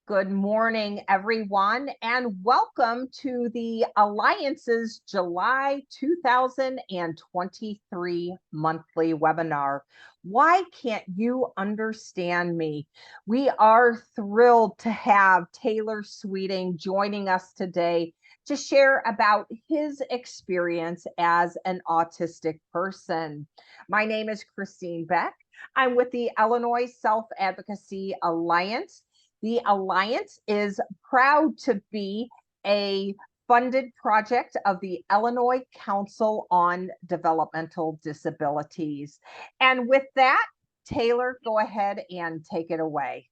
Good morning, everyone, and welcome to the Alliance's July 2023 monthly webinar. Why can't you understand me? We are thrilled to have Taylor Sweeting joining us today to share about his experience as an autistic person. My name is Christine Beck. I'm with the Illinois Self-Advocacy Alliance. The Alliance is proud to be a funded project of the Illinois Council on Developmental Disabilities. And with that, Taylor, go ahead and take it away.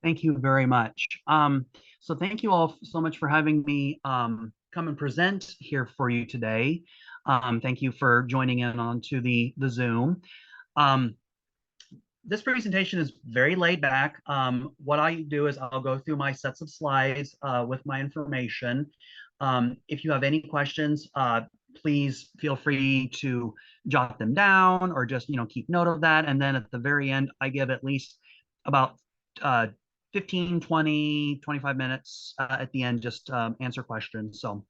Thank you very much. So thank you all so much for having me come and present here for you today. Thank you for joining in onto the Zoom. This presentation is very laid back. What I do is I'll go through my sets of slides with my information. If you have any questions, please feel free to jot them down or just keep note of that. And then at the very end, I give at least about 15, 20, 25 minutes at the end, just answer questions. So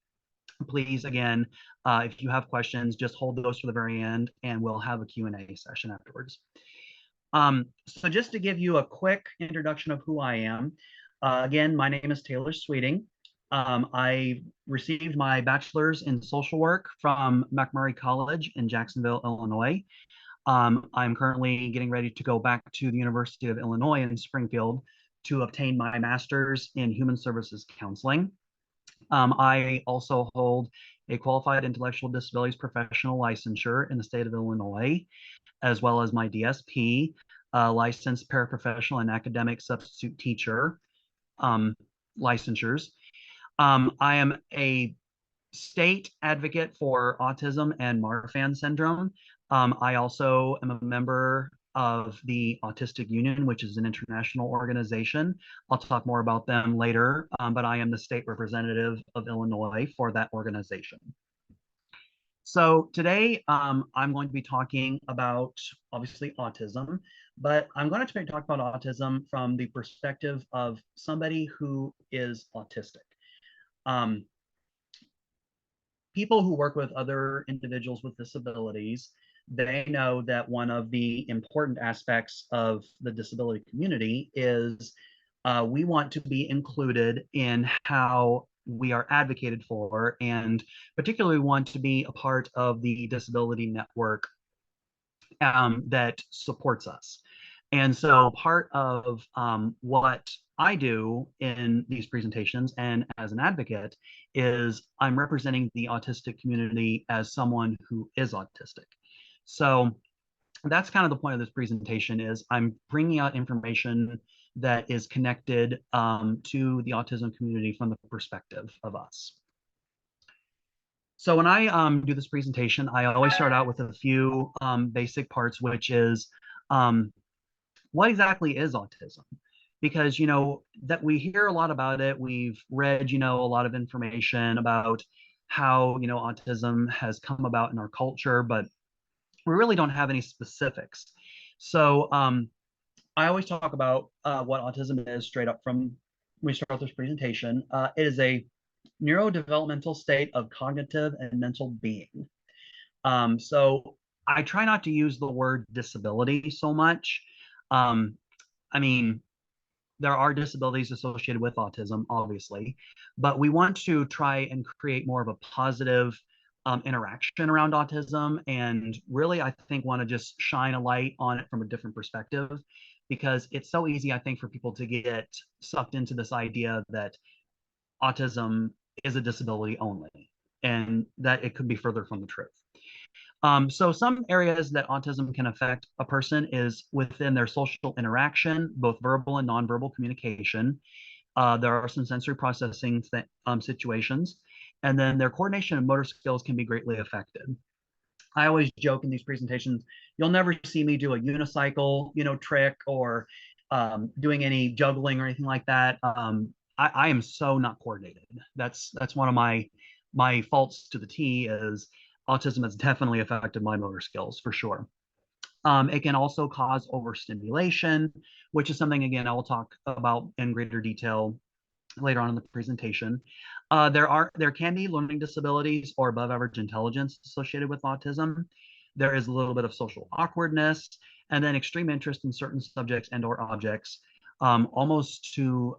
please, again, if you have questions, just hold those for the very end and we'll have a Q&A session afterwards. So just to give you a quick introduction of who I am, again, my name is Taylor Sweeting. I received my bachelor's in social work from McMurray College in Jacksonville, Illinois. I'm currently getting ready to go back to the University of Illinois in Springfield to obtain my master's in human services counseling. I also hold a qualified intellectual disabilities professional licensure in the state of Illinois, as well as my DSP, licensed paraprofessional and academic substitute teacher licensures. I am a state advocate for autism and Marfan Syndrome. I also am a member of the Autistic Union, which is an international organization. I'll talk more about them later, but I am the state representative of Illinois for that organization. So today I'm going to be talking about, obviously, autism, but I'm going to talk about autism from the perspective of somebody who is autistic. People who work with other individuals with disabilities, they know that one of the important aspects of the disability community is we want to be included in how we are advocated for, and particularly want to be a part of the disability network that supports us. And so part of what I do in these presentations and as an advocate is I'm representing the autistic community as someone who is autistic. So that's kind of the point of this presentation is I'm bringing out information that is connected to the autism community from the perspective of us. So when I do this presentation, I always start out with a few basic parts, which is what exactly is autism? Because, that we hear a lot about it. We've read, a lot of information about how, autism has come about in our culture, but we really don't have any specifics. So I always talk about what autism is straight up from when we start this presentation. It is a neurodevelopmental state of cognitive and mental being. So I try not to use the word disability so much. I mean, there are disabilities associated with autism, obviously, but we want to try and create more of a positive interaction around autism, and really, I think, want to just shine a light on it from a different perspective, because it's so easy, I think, for people to get sucked into this idea that autism is a disability only, and that it could be further from the truth. So some areas that autism can affect a person is within their social interaction, both verbal and nonverbal communication. There are some sensory processing situations, and then their coordination and motor skills can be greatly affected. I always joke in these presentations, you'll never see me do a unicycle, trick, or doing any juggling or anything like that. I am so not coordinated. That's one of my faults to the T is autism has definitely affected my motor skills for sure. It can also cause overstimulation, which is something, again, I will talk about in greater detail later on in the presentation. There can be learning disabilities or above average intelligence associated with autism. There is a little bit of social awkwardness, and then extreme interest in certain subjects and or objects, almost to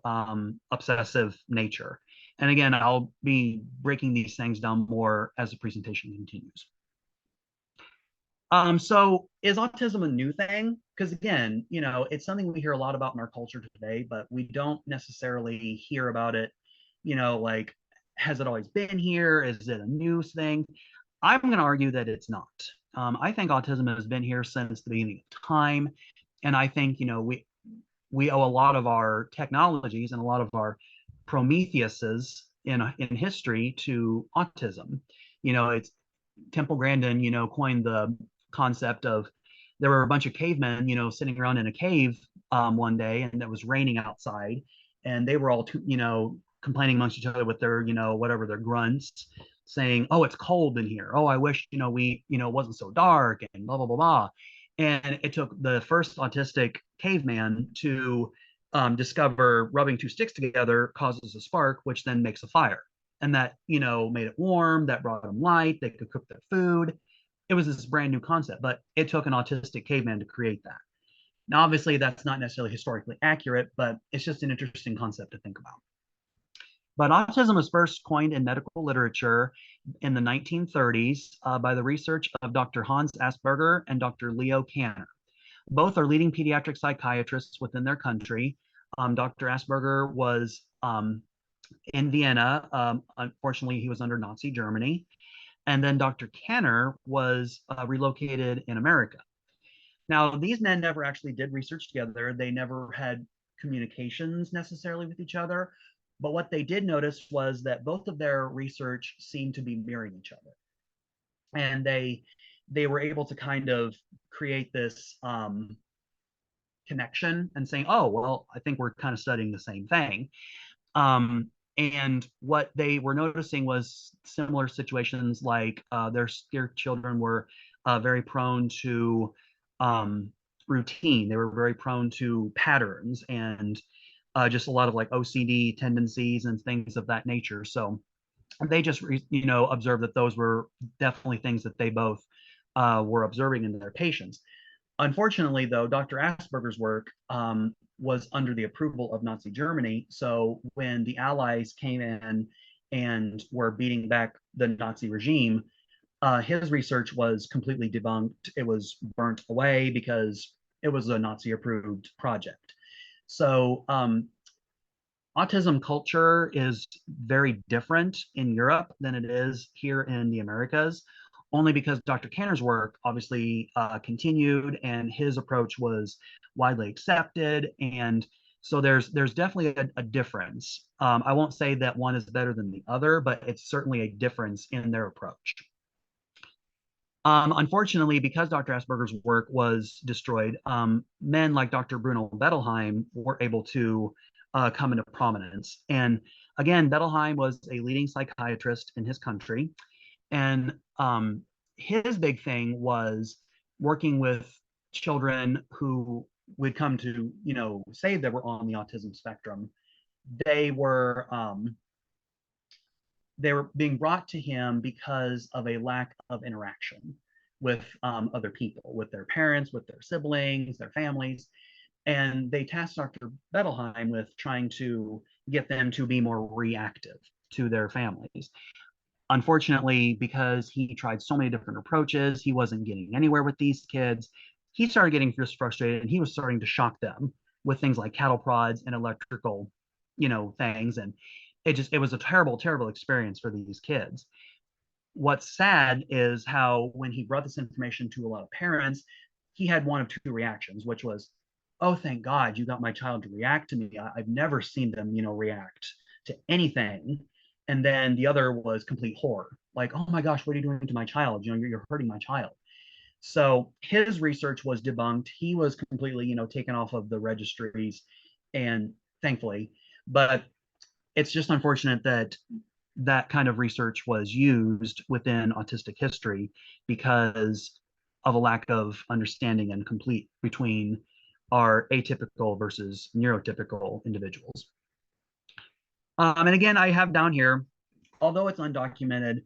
obsessive nature. And again, I'll be breaking these things down more as the presentation continues. So is autism a new thing? Because again, it's something we hear a lot about in our culture today, but we don't necessarily hear about it, like, has it always been here? Is it a new thing? I'm going to argue that it's not. I think autism has been here since the beginning of time. And I think, we owe a lot of our technologies and a lot of our Prometheuses in history to autism. It's Temple Grandin, coined the concept of, there were a bunch of cavemen, sitting around in a cave one day, and it was raining outside, and they were all, complaining amongst each other with their, whatever, their grunts, saying, "Oh, it's cold in here. Oh, I wish, it wasn't so dark," and blah blah blah blah. And it took the first autistic caveman to discover rubbing two sticks together causes a spark, which then makes a fire. And that, made it warm, that brought them light, they could cook their food. It was this brand new concept, but it took an autistic caveman to create that. Now, obviously, that's not necessarily historically accurate, but it's just an interesting concept to think about. But autism was first coined in medical literature in the 1930s by the research of Dr. Hans Asperger and Dr. Leo Kanner. Both are leading pediatric psychiatrists within their country. Dr. Asperger was in Vienna. Unfortunately, he was under Nazi Germany. And then Dr. Kanner was relocated in America. Now, these men never actually did research together. They never had communications necessarily with each other. But what they did notice was that both of their research seemed to be mirroring each other. And they were able to kind of create this connection and saying, oh, well, I think we're kind of studying the same thing. And what they were noticing was similar situations, like their children were very prone to routine. They were very prone to patterns and just a lot of like OCD tendencies and things of that nature. So they just, observed that those were definitely things that they both were observing in their patients. Unfortunately, though, Dr. Asperger's work was under the approval of Nazi Germany. So when the Allies came in and were beating back the Nazi regime, his research was completely debunked. It was burnt away because it was a Nazi-approved project. So autism culture is very different in Europe than it is here in the Americas, only because Dr. Kanner's work obviously continued and his approach was widely accepted. And so there's definitely a difference. I won't say that one is better than the other, but it's certainly a difference in their approach. Unfortunately, because Dr. Asperger's work was destroyed, men like Dr. Bruno Bettelheim were able to come into prominence. And again, Bettelheim was a leading psychiatrist in his country. And his big thing was working with children who would come to, say they were on the autism spectrum. They were being brought to him because of a lack of interaction with other people, with their parents, with their siblings, their families. And they tasked Dr. Bettelheim with trying to get them to be more reactive to their families. Unfortunately, because he tried so many different approaches, he wasn't getting anywhere with these kids. He started getting just frustrated, and he was starting to shock them with things like cattle prods and electrical, things. And it was a terrible, terrible experience for these kids. What's sad is how when he brought this information to a lot of parents, he had one of two reactions, which was, "Oh, thank God you got my child to react to me. I've never seen them, react to anything." And then the other was complete horror, like, "Oh my gosh, what are you doing to my child? You're hurting my child." So his research was debunked. He was completely, taken off of the registries, and thankfully, but it's just unfortunate that that kind of research was used within autistic history, because of a lack of understanding and complete between our atypical versus neurotypical individuals. And again, I have down here, although it's undocumented,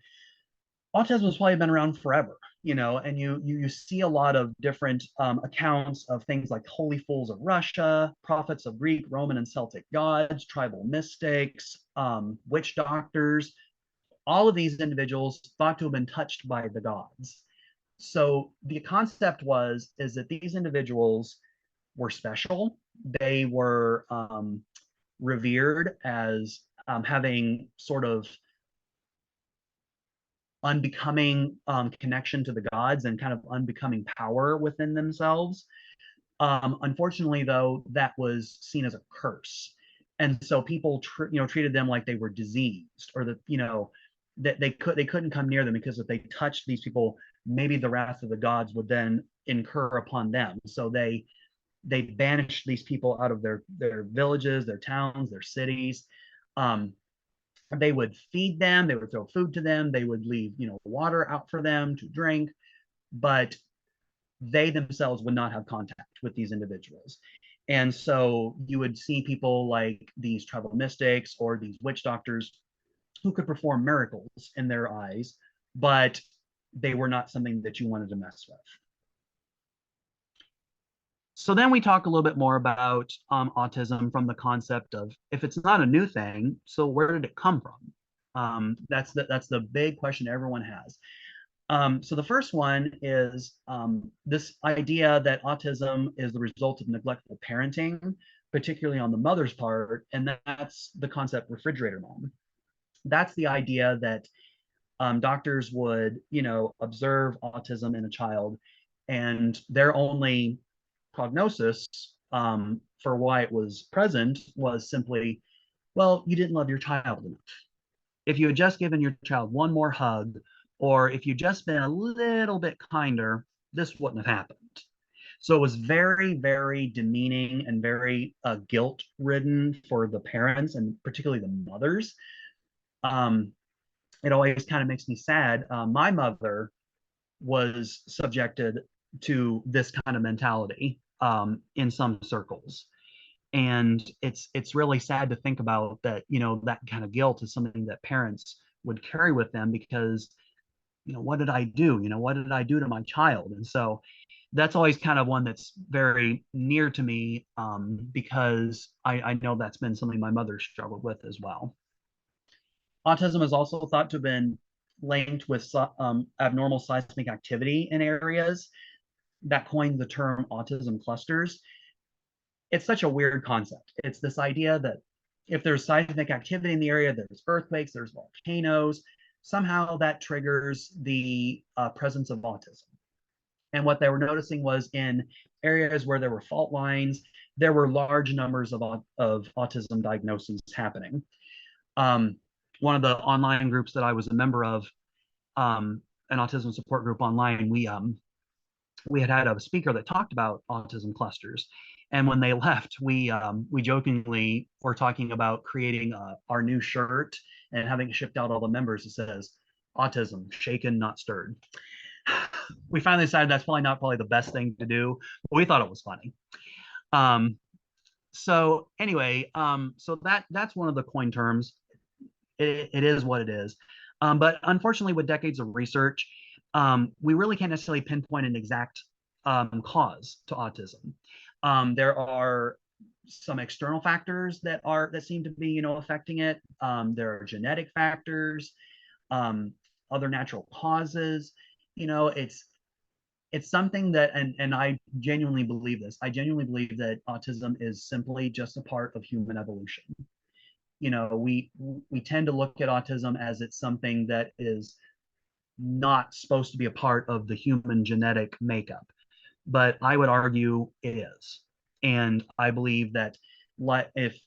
autism has probably been around forever, and you see a lot of different accounts of things like holy fools of Russia, prophets of Greek, Roman, and Celtic gods, tribal mystics, witch doctors. All of these individuals thought to have been touched by the gods. So the concept is that these individuals were special. They were revered as having sort of unbecoming connection to the gods and kind of unbecoming power within themselves. Unfortunately, though, that was seen as a curse, and so people, treated them like they were diseased, or that that they couldn't come near them, because if they touched these people, maybe the wrath of the gods would then incur upon them. So they banished these people out of their villages, their towns, their cities. They would feed them, they would throw food to them, they would leave water out for them to drink, but they themselves would not have contact with these individuals. And so you would see people like these tribal mystics or these witch doctors who could perform miracles in their eyes, but they were not something that you wanted to mess with. So then we talk a little bit more about autism from the concept of, if it's not a new thing, so where did it come from? That's the big question everyone has. So the first one is this idea that autism is the result of neglectful parenting, particularly on the mother's part, and that's the concept refrigerator mom. That's the idea that doctors would, observe autism in a child, and their only prognosis for why it was present was simply, well, you didn't love your child enough. If you had just given your child one more hug, or if you'd just been a little bit kinder, this wouldn't have happened. So it was very, very demeaning and very guilt ridden for the parents, and particularly the mothers. It always kind of makes me sad. My mother was subjected to this kind of mentality in some circles, and it's really sad to think about that. That kind of guilt is something that parents would carry with them, because what did I do? What did I do to my child? And so that's always kind of one that's very near to me, because I know that's been something my mother struggled with as well. Autism is also thought to have been linked with abnormal seismic activity in areas. That coined the term autism clusters. It's such a weird concept. It's this idea that if there's seismic activity in the area, there's earthquakes, there's volcanoes, somehow that triggers the presence of autism. And what they were noticing was, in areas where there were fault lines, there were large numbers of autism diagnoses happening. One of the online groups that I was a member of, an autism support group online, we had a speaker that talked about autism clusters, and when they left, we jokingly were talking about creating our new shirt and having it shipped out all the members. It says, "Autism, shaken, not stirred." We finally decided that's probably the best thing to do, but we thought it was funny. So anyway, so that's one of the coin terms. It is what it is. But unfortunately, with decades of research, we really can't necessarily pinpoint an exact cause to autism. There are some external factors that seem to be affecting it. There are genetic factors, other natural causes. It's something that, and I genuinely believe this. I genuinely believe that autism is simply just a part of human evolution. We tend to look at autism as it's something that is not supposed to be a part of the human genetic makeup, but I would argue it is. And I believe that, if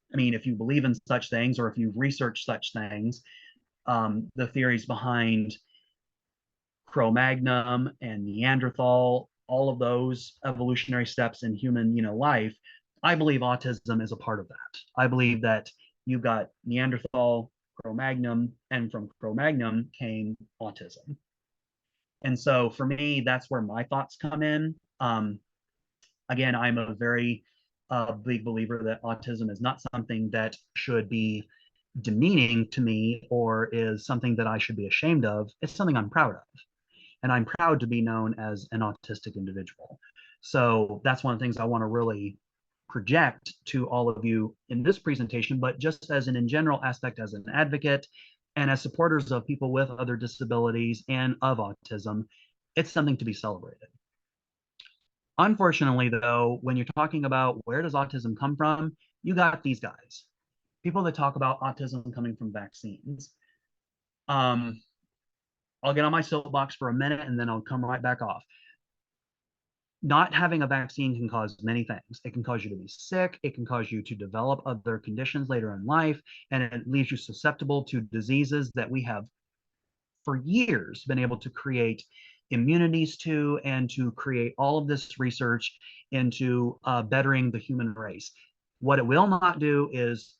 you believe in such things, or if you've researched such things, the theories behind Cro-Magnon and Neanderthal, all of those evolutionary steps in human life, I believe autism is a part of that. I believe that you've got Neanderthal, Cro-Magnon, and from Cro-Magnon came autism. And so for me, that's where my thoughts come in. Again, I'm a very big believer that autism is not something that should be demeaning to me or is something that I should be ashamed of. It's something I'm proud of. And I'm proud to be known as an autistic individual. So that's one of the things I want to really project to all of you in this presentation, but just as an in general aspect as an advocate and as supporters of people with other disabilities and of autism, it's something to be celebrated. Unfortunately, though, when you're talking about where does autism come from, you got these guys, people that talk about autism coming from vaccines. I'll get on my soapbox for a minute and then I'll come right back off. Not having a vaccine can cause many things. It can cause you to be sick. It can cause you to develop other conditions later in life, and it leaves you susceptible to diseases that we have for years been able to create immunities to and to create all of this research into bettering the human race. What it will not do is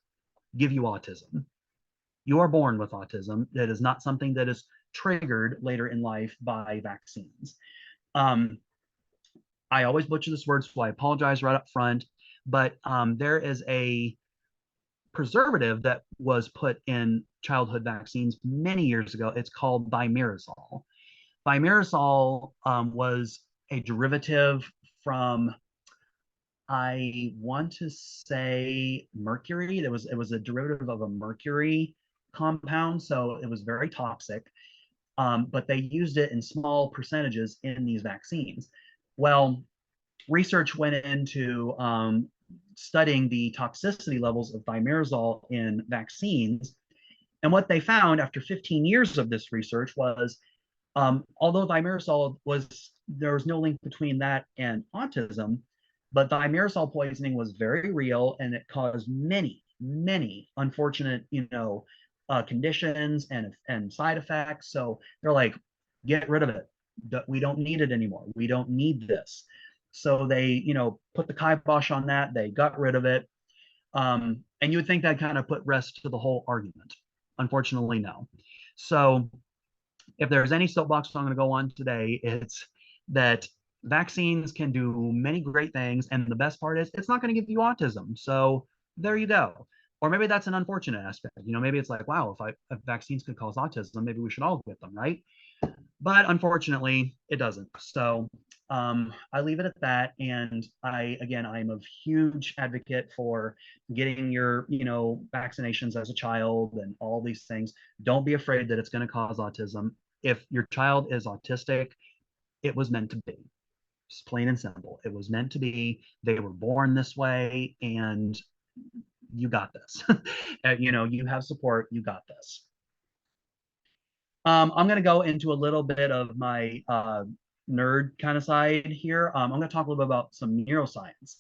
give you autism. You are born with autism. That is not something that is triggered later in life by vaccines. I always butcher this word, so I apologize right up front. But there is a preservative that was put in childhood vaccines many years ago. It's called thimerosal. Thimerosal was a derivative from, I want to say, mercury. It was a derivative of a mercury compound, so it was very toxic. But they used it in small percentages in these vaccines. Well, research went into studying the toxicity levels of thimerosal in vaccines. And what they found after 15 years of this research was, although thimerosal there was no link between that and autism, but thimerosal poisoning was very real and it caused many, many unfortunate, conditions and side effects. So they're like, get rid of it. We don't need it anymore. We don't need this. So they, put the kibosh on that. They got rid of it. And you would think that kind of put rest to the whole argument. Unfortunately, no. So if there's any soapbox I'm going to go on today, it's that vaccines can do many great things. And the best part is it's not going to give you autism. So there you go. Or maybe that's an unfortunate aspect. Maybe it's like, wow, if vaccines could cause autism, maybe we should all get them, right? But unfortunately, it doesn't. So I leave it at that. And I'm a huge advocate for getting your, vaccinations as a child and all these things. Don't be afraid that it's going to cause autism. If your child is autistic, it was meant to be. Just plain and simple. It was meant to be. They were born this way, and you got this. You have support. You got this. I'm going to go into a little bit of my nerd kind of side here. I'm going to talk a little bit about some neuroscience.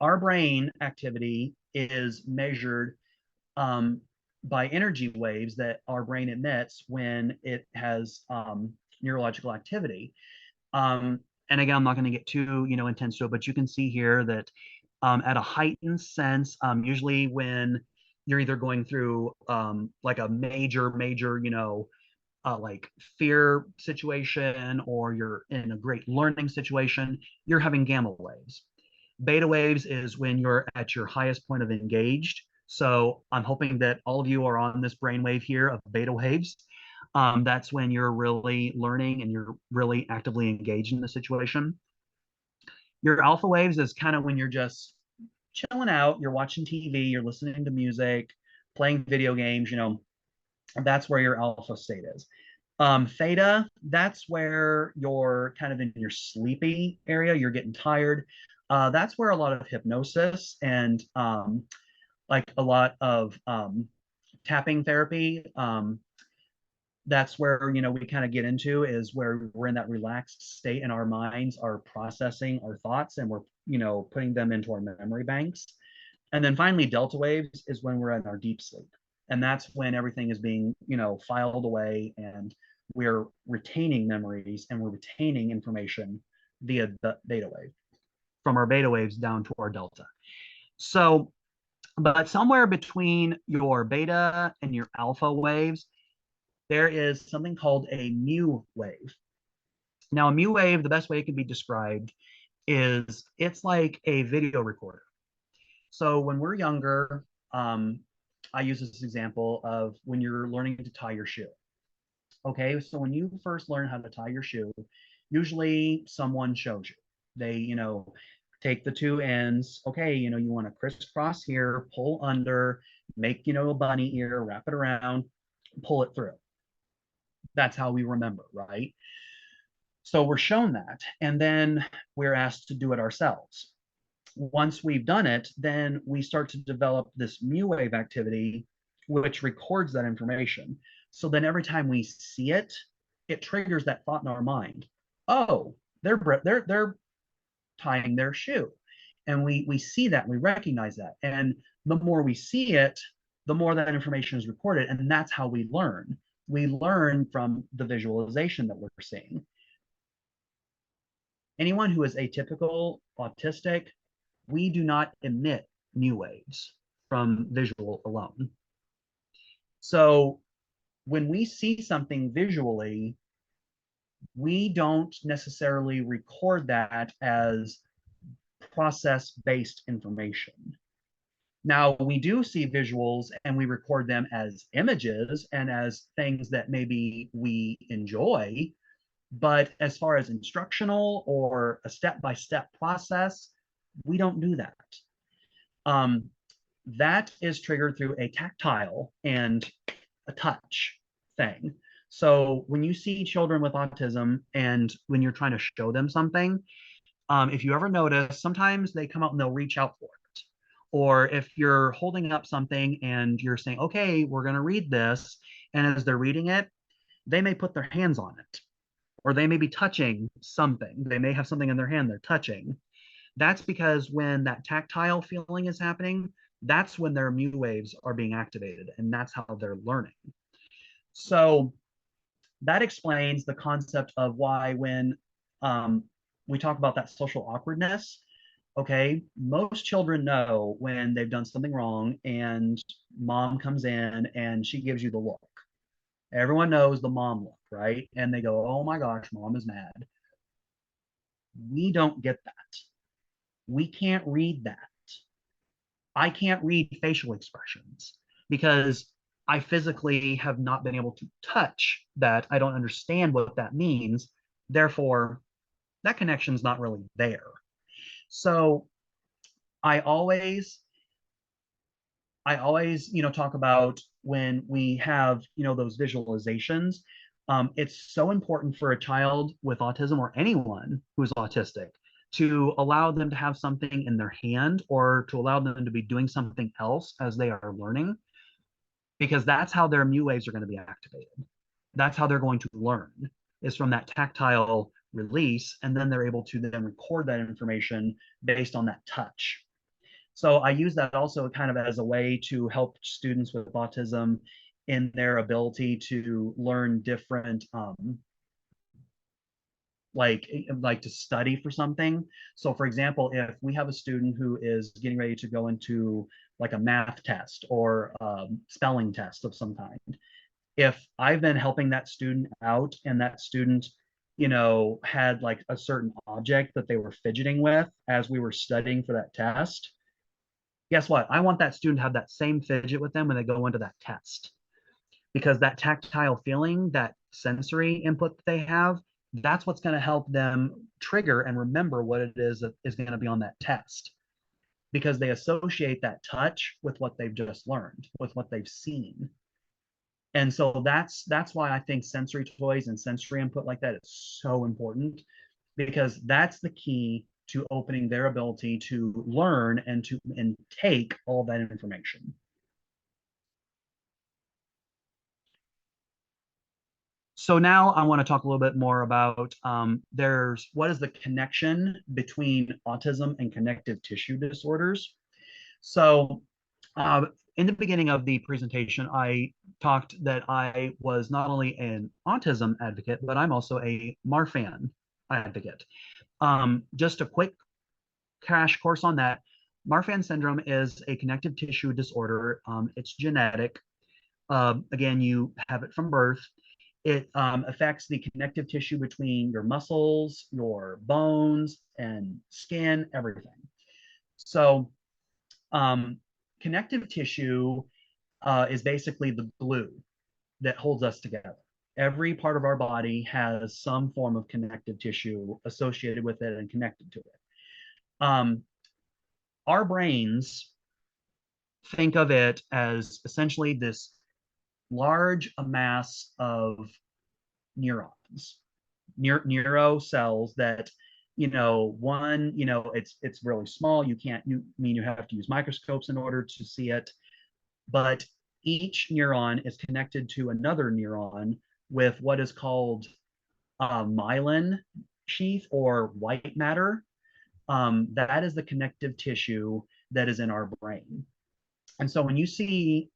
Our brain activity is measured by energy waves that our brain emits when it has neurological activity. And again, I'm not going to get too intense to it, but you can see here that at a heightened sense, usually when you're either going through like a major, like fear situation, or you're in a great learning situation, you're having gamma waves. Beta waves is when you're at your highest point of engaged. So I'm hoping that all of you are on this brainwave here of beta waves. That's when you're really learning and you're really actively engaged in the situation. Your alpha waves is kind of when you're just chilling out, you're watching TV, you're listening to music, playing video games, that's where your alpha state is. Theta, that's where you're kind of in your sleepy area, you're getting tired. That's where a lot of hypnosis and like a lot of tapping therapy, that's where we kind of get into, is where we're in that relaxed state and our minds are processing our thoughts and we're putting them into our memory banks. And then finally, delta waves is when we're in our deep sleep, and that's when everything is being filed away and we're retaining memories and we're retaining information via the beta wave, from our beta waves down to our delta. So but somewhere between your beta and your alpha waves, there is something called a mu wave. Now, a mu wave, the best way it can be described is it's like a video recorder. So when we're younger, I use this example of when you're learning to tie your shoe. Okay, so when you first learn how to tie your shoe, usually someone shows you. They, take the two ends. Okay, you want to crisscross here, pull under, make, a bunny ear, wrap it around, pull it through. That's how we remember, right? So we're shown that, and then we're asked to do it ourselves. Once we've done it, then we start to develop this mu wave activity, which records that information. So then every time we see it, it triggers that thought in our mind. Oh, they're tying their shoe. And we see that, we recognize that. And the more we see it, the more that information is recorded. And that's how we learn. We learn from the visualization that we're seeing. Anyone who is atypical, autistic, we do not emit mu waves from visual alone. So when we see something visually, we don't necessarily record that as process-based information. Now, we do see visuals and we record them as images and as things that maybe we enjoy, but as far as instructional or a step-by-step process, we don't do that. That is triggered through a tactile and a touch thing. So when you see children with autism and when you're trying to show them something, if you ever notice, sometimes they come out and they'll reach out for it. Or if you're holding up something and you're saying, okay, we're going to read this. And as they're reading it, they may put their hands on it, or they may be touching something. They may have something in their hand they're touching. That's because when that tactile feeling is happening, that's when their mu waves are being activated, and that's how they're learning. So that explains the concept of why when we talk about that social awkwardness, okay, most children know when they've done something wrong and mom comes in and she gives you the look. Everyone knows the mom look, right? And they go, oh my gosh, mom is mad. We don't get that. We can't read that. I can't read facial expressions because I physically have not been able to touch that. I don't understand what that means. Therefore, that connection's not really there. So I always, talk about when we have, those visualizations. It's so important for a child with autism or anyone who's autistic to allow them to have something in their hand or to allow them to be doing something else as they are learning, because that's how their mu waves are going to be activated. That's how they're going to learn, is from that tactile release, and then they're able to then record that information based on that touch. So I use that also kind of as a way to help students with autism in their ability to learn different like to study for something. So for example, if we have a student who is getting ready to go into like a math test or spelling test of some kind, if I've been helping that student out and that student, had like a certain object that they were fidgeting with as we were studying for that test, guess what? I want that student to have that same fidget with them when they go into that test, because that tactile feeling, that sensory input that they have, that's what's going to help them trigger and remember what it is that is going to be on that test, because they associate that touch with what they've just learned, with what they've seen. And so that's why I think sensory toys and sensory input like that is so important, because that's the key to opening their ability to learn and take all that information. So now I want to talk a little bit more about what is the connection between autism and connective tissue disorders. So in the beginning of the presentation, I talked that I was not only an autism advocate, but I'm also a Marfan advocate. Just a quick crash course on that. Marfan syndrome is a connective tissue disorder. It's genetic. Again, you have it from birth. It affects the connective tissue between your muscles, your bones, and skin, everything. So, um, connective tissue is basically the glue that holds us together. Every part of our body has some form of connective tissue associated with it and connected to it. Um, our brains think of it as essentially this large mass of neurons, neuro cells that, one, it's really small. You have to use microscopes in order to see it, but each neuron is connected to another neuron with what is called myelin sheath or white matter. That is the connective tissue that is in our brain. And so when you see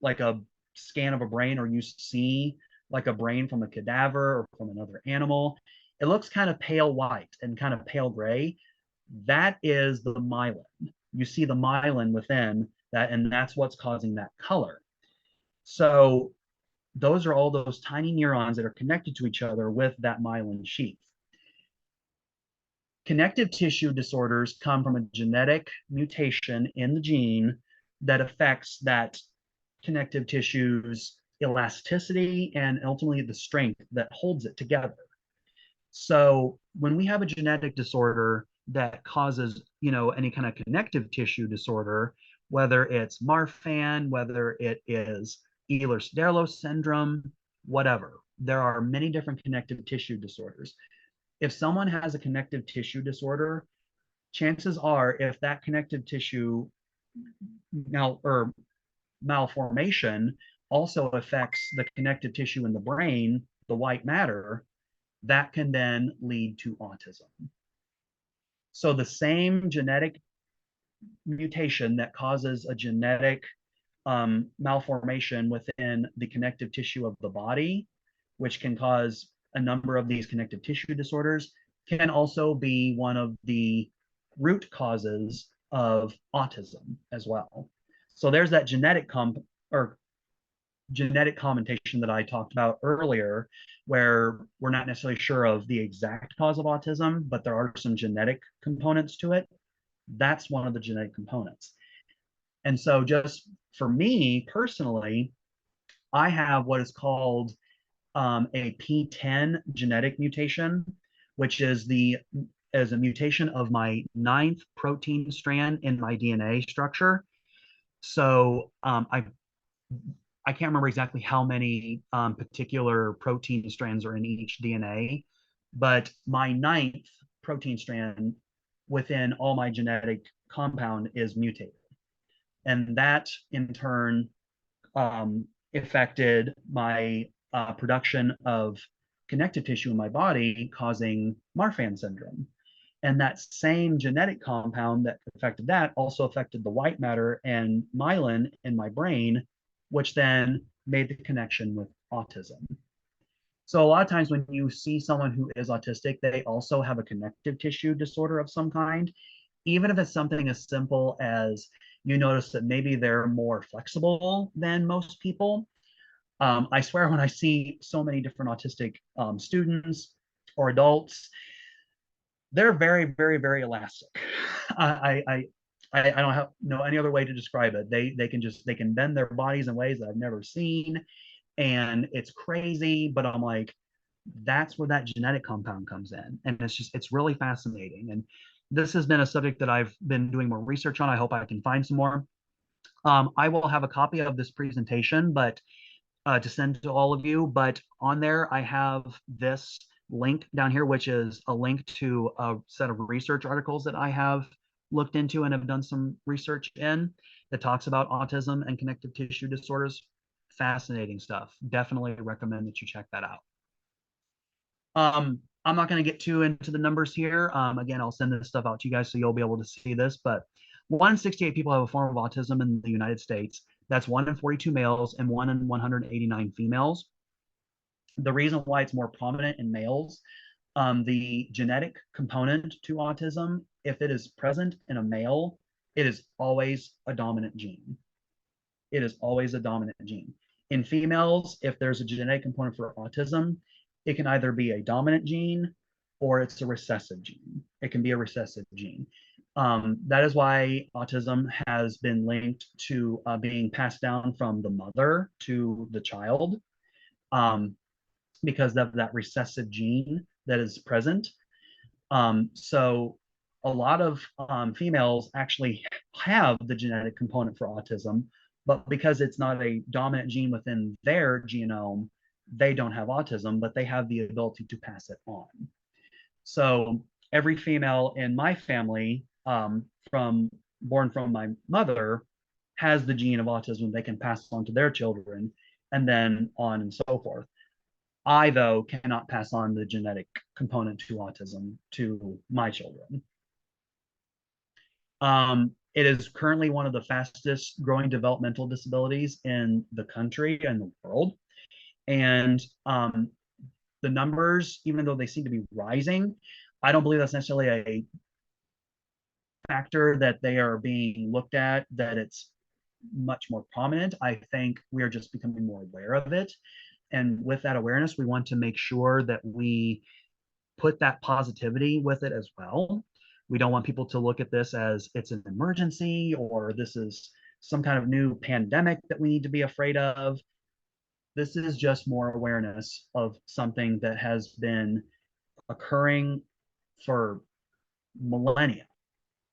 like a scan of a brain, or you see like a brain from a cadaver or from another animal, it looks kind of pale white and kind of pale gray. That is the myelin. You see the myelin within that, and that's what's causing that color. So those are all those tiny neurons that are connected to each other with that myelin sheath. Connective tissue disorders come from a genetic mutation in the gene that affects that connective tissue's elasticity and ultimately the strength that holds it together. So when we have a genetic disorder that causes, any kind of connective tissue disorder, whether it's Marfan, whether it is Ehlers-Danlos syndrome, whatever, there are many different connective tissue disorders. If someone has a connective tissue disorder, chances are, if that connective tissue or malformation also affects the connective tissue in the brain, the white matter, that can then lead to autism. So the same genetic mutation that causes a genetic malformation within the connective tissue of the body, which can cause a number of these connective tissue disorders, can also be one of the root causes of autism as well. So there's that genetic commentation that I talked about earlier, where we're not necessarily sure of the exact cause of autism, but there are some genetic components to it. That's one of the genetic components. And so, just for me personally, I have what is called a P10 genetic mutation, which is a mutation of my ninth protein strand in my DNA structure. So I can't remember exactly how many particular protein strands are in each DNA, but my ninth protein strand within all my genetic compound is mutated. And that in turn affected my production of connective tissue in my body, causing Marfan syndrome. And that same genetic compound that affected that also affected the white matter and myelin in my brain, which then made the connection with autism. So a lot of times when you see someone who is autistic, they also have a connective tissue disorder of some kind, even if it's something as simple as you notice that maybe they're more flexible than most people. I swear, when I see so many different autistic students or adults, they're very, very, very elastic. I don't know any other way to describe it. They can bend their bodies in ways that I've never seen, and it's crazy. But I'm like, that's where that genetic compound comes in, and it's really fascinating. And this has been a subject that I've been doing more research on. I hope I can find some more. I will have a copy of this presentation, but to send to all of you. But on there, I have this link down here, which is a link to a set of research articles that I have looked into and have done some research in, that talks about autism and connective tissue disorders. Fascinating stuff. Definitely recommend that you check that out. I'm not going to get too into the numbers here. Again, I'll send this stuff out to you guys so you'll be able to see this. But 1 in 68 people have a form of autism in the United States. That's 1 in 42 males and 1 in 189 females. The reason why it's more prominent in males, the genetic component to autism, if it is present in a male, it is always a dominant gene. it is always a dominant gene. In females, if there's a genetic component for autism, it can either be a dominant gene or it's a recessive gene. It can be a recessive gene. That is why autism has been linked to being passed down from the mother to the child, um, because of that recessive gene that is present. So a lot of females actually have the genetic component for autism, but because it's not a dominant gene within their genome, they don't have autism, but they have the ability to pass it on. So every female in my family, from born from my mother, has the gene of autism. They can pass it on to their children, and then on and so forth. I, though, cannot pass on the genetic component to autism to my children. It is currently one of the fastest growing developmental disabilities in the country and the world. And the numbers, even though they seem to be rising, I don't believe that's necessarily a factor that they are being looked at, that it's much more prominent. I think we are just becoming more aware of it. And with that awareness, we want to make sure that we put that positivity with it as well. We don't want people to look at this as it's an emergency or this is some kind of new pandemic that we need to be afraid of. This is just more awareness of something that has been occurring for millennia,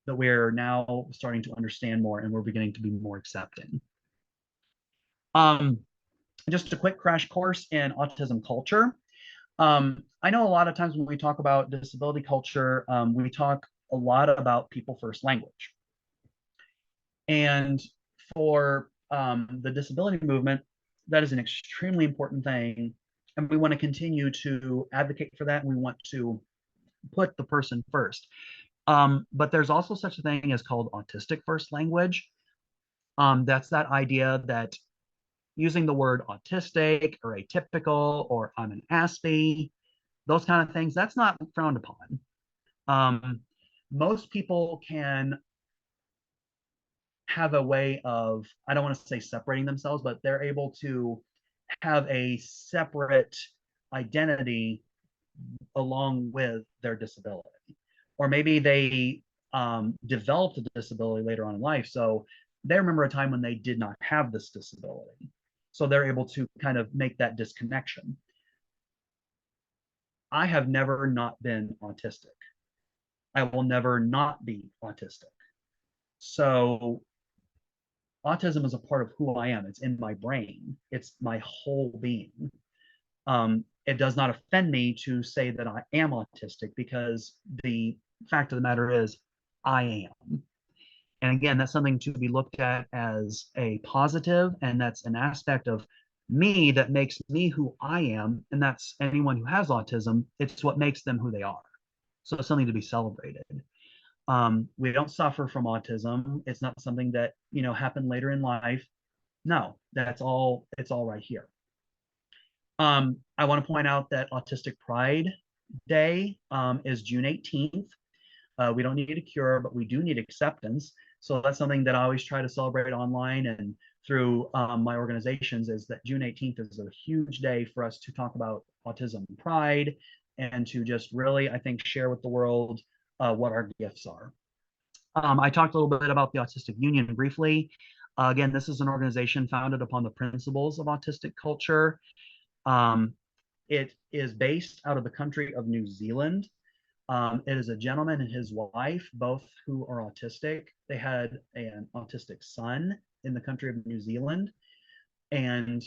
that we're now starting to understand more and we're beginning to be more accepting. Um, just a quick crash course in autism culture. I know a lot of times when we talk about disability culture, we talk a lot about people first language. And for the disability movement, that is an extremely important thing. And we want to continue to advocate for that. And we want to put the person first. But there's also such a thing as called autistic first language. That's that idea that using the word autistic or atypical or I'm an Aspie, those kind of things, that's not frowned upon. Most people can have a way of, I don't want to say separating themselves, but they're able to have a separate identity along with their disability. Or maybe they developed a disability later on in life. So they remember a time when they did not have this disability. So they're able to kind of make that disconnection. I have never not been autistic. I will never not be autistic. So autism is a part of who I am. It's in my brain. It's my whole being. It does not offend me to say that I am autistic because the fact of the matter is I am. And again, that's something to be looked at as a positive, and that's an aspect of me that makes me who I am, and that's anyone who has autism. It's what makes them who they are. So it's something to be celebrated. We don't suffer from autism. It's not something that happened later in life. No, that's all. It's all right here. I want to point out that Autistic Pride Day is June 18th. We don't need a cure, but we do need acceptance. So that's something that I always try to celebrate online and through my organizations, is that June 18th is a huge day for us to talk about autism pride and to just really, I think, share with the world what our gifts are. I talked a little bit about the Autistic Union briefly. Again, this is an organization founded upon the principles of autistic culture. It is based out of the country of New Zealand. It is a gentleman and his wife, both who are autistic. They had an autistic son in the country of New Zealand. And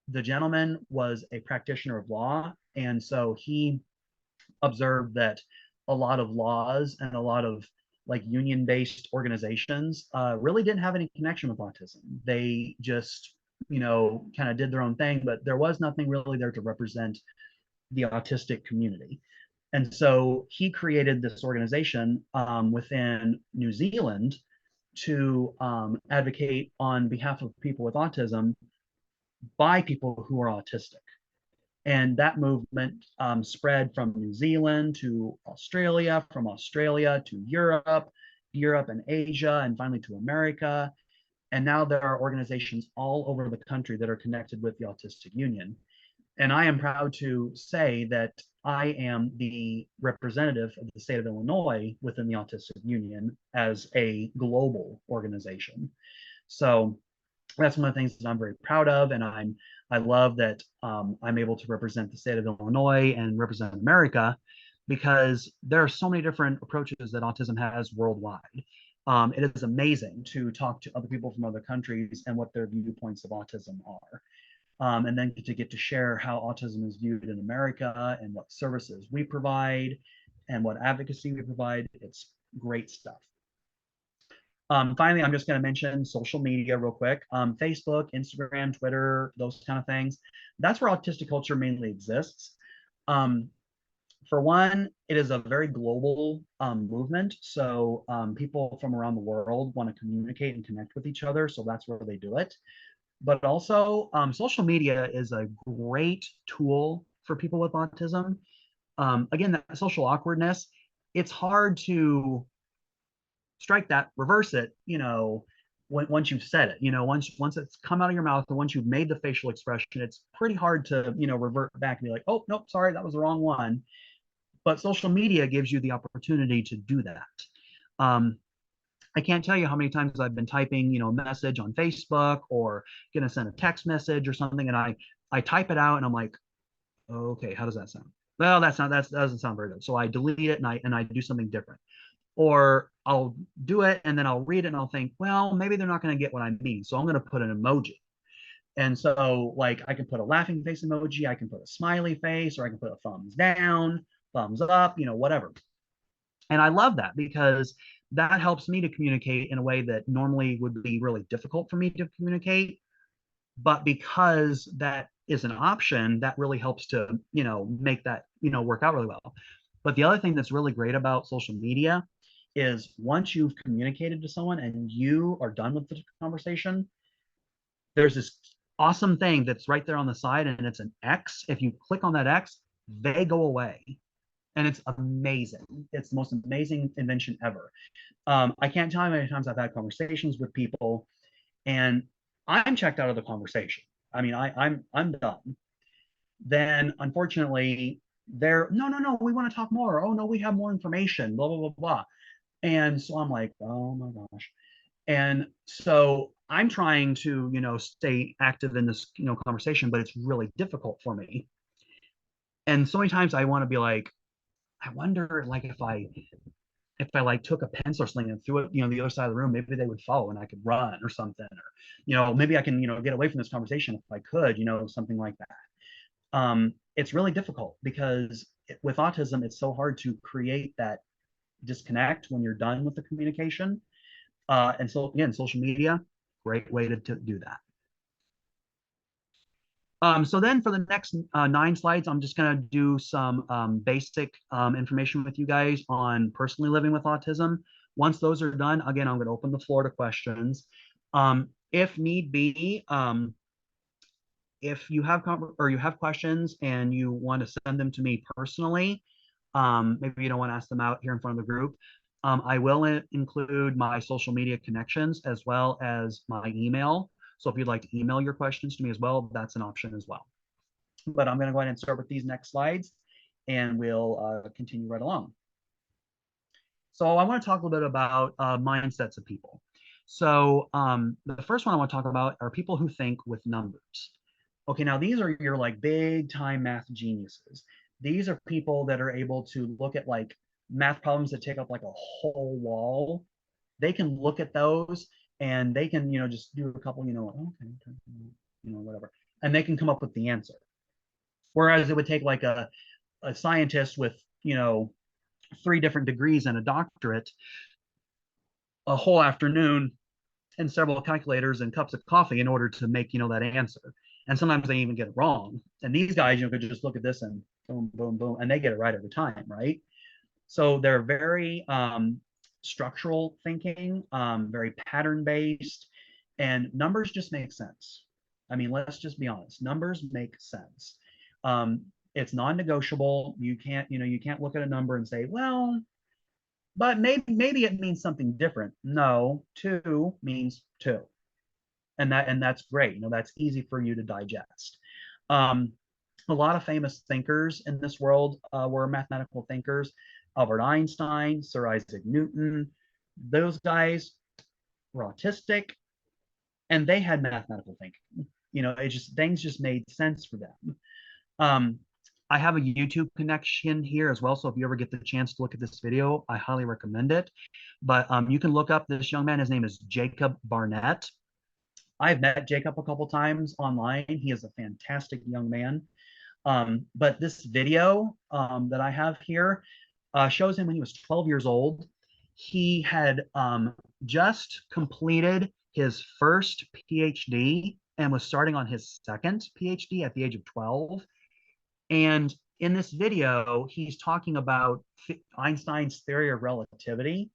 the gentleman was a practitioner of law. And so he observed that a lot of laws and a lot of like union-based organizations really didn't have any connection with autism. They just, kind of did their own thing, but there was nothing really there to represent the autistic community. And so he created this organization within New Zealand to advocate on behalf of people with autism by people who are autistic. And that movement spread from New Zealand to Australia, from Australia to Europe, Europe and Asia, and finally to America. And now there are organizations all over the country that are connected with the Autistic Union. And I am proud to say that I am the representative of the state of Illinois within the Autistic Union as a global organization. So that's one of the things that I'm very proud of, and I love that I'm able to represent the state of Illinois and represent America, because there are so many different approaches that autism has worldwide. It is amazing to talk to other people from other countries and what their viewpoints of autism are. And then to get to share how autism is viewed in America and what services we provide and what advocacy we provide. It's great stuff. Finally, I'm just going to mention social media real quick. Facebook, Instagram, Twitter, those kind of things. That's where Autistic Culture mainly exists. For one, it is a very global movement. So people from around the world want to communicate and connect with each other. So that's where they do it. But also, social media is a great tool for people with autism. Again, that social awkwardness, it's hard to strike that, reverse it, once you've said it, once it's come out of your mouth, and once you've made the facial expression, it's pretty hard to, revert back and be like, oh, nope, sorry, that was the wrong one. But social media gives you the opportunity to do that. I can't tell you how many times I've been typing, a message on Facebook or gonna send a text message or something, and I type it out and I'm like, okay, how does that sound? Well, that doesn't sound very good. So I delete it and I do something different. Or I'll do it and then I'll read it and I'll think, well, maybe they're not going to get what I mean. So I'm going to put an emoji. And so, like, I can put a laughing face emoji, I can put a smiley face, or I can put a thumbs down, thumbs up, whatever. And I love that because that helps me to communicate in a way that normally would be really difficult for me to communicate. But because that is an option, that really helps to, make that, work out really well. But the other thing that's really great about social media is once you've communicated to someone and you are done with the conversation, there's this awesome thing that's right there on the side, and it's an X. If you click on that X, they go away. And it's amazing. It's the most amazing invention ever. I can't tell you how many times I've had conversations with people and I'm checked out of the conversation. I mean, I'm done. Then unfortunately, they're no, we want to talk more. Oh no, we have more information, blah, blah, blah, blah. And so I'm like, oh my gosh. And so I'm trying to, stay active in this, conversation, but it's really difficult for me. And so many times I want to be like, I wonder, like, if I like took a pencil sling and threw it, the other side of the room, maybe they would follow and I could run or something, or, maybe I can, get away from this conversation if I could, something like that. It's really difficult because with autism, it's so hard to create that disconnect when you're done with the communication. And so again, social media, great way to do that. So then for the next 9 slides, I'm just going to do some basic information with you guys on personally living with autism. Once those are done, again, I'm going to open the floor to questions. If need be, if you have questions and you want to send them to me personally, maybe you don't want to ask them out here in front of the group, I will include my social media connections as well as my email. So if you'd like to email your questions to me as well, that's an option as well. But I'm going to go ahead and start with these next slides and we'll continue right along. So I want to talk a little bit about mindsets of people. So the first one I want to talk about are people who think with numbers. Okay, now these are your like big time math geniuses. These are people that are able to look at like math problems that take up like a whole wall. They can look at those and they can, just do a couple, okay, whatever, and they can come up with the answer. Whereas it would take like a scientist with, 3 different degrees and a doctorate, a whole afternoon and several calculators and cups of coffee in order to make, that answer. And sometimes they even get it wrong. And these guys, could just look at this and boom, boom, boom, and they get it right every time, right? So they're very structural thinking, very pattern based, and numbers just make sense. I mean, let's just be honest. Numbers make sense. It's non-negotiable. You can't look at a number and say, well, but maybe it means something different. No, 2 means 2. and that's great. That's easy for you to digest. Um, a lot of famous thinkers in this world were mathematical thinkers. Albert Einstein, Sir Isaac Newton, those guys were autistic, and they had mathematical thinking. It just things just made sense for them. Um, I have a YouTube connection here as well, so if you ever get the chance to look at this video, I highly recommend it. But you can look up this young man. His name is Jacob Barnett. I've met Jacob a couple times online. He is a fantastic young man. But this video that I have here shows him when he was 12 years old. He had just completed his first PhD and was starting on his second PhD at the age of 12. And in this video, he's talking about Einstein's theory of relativity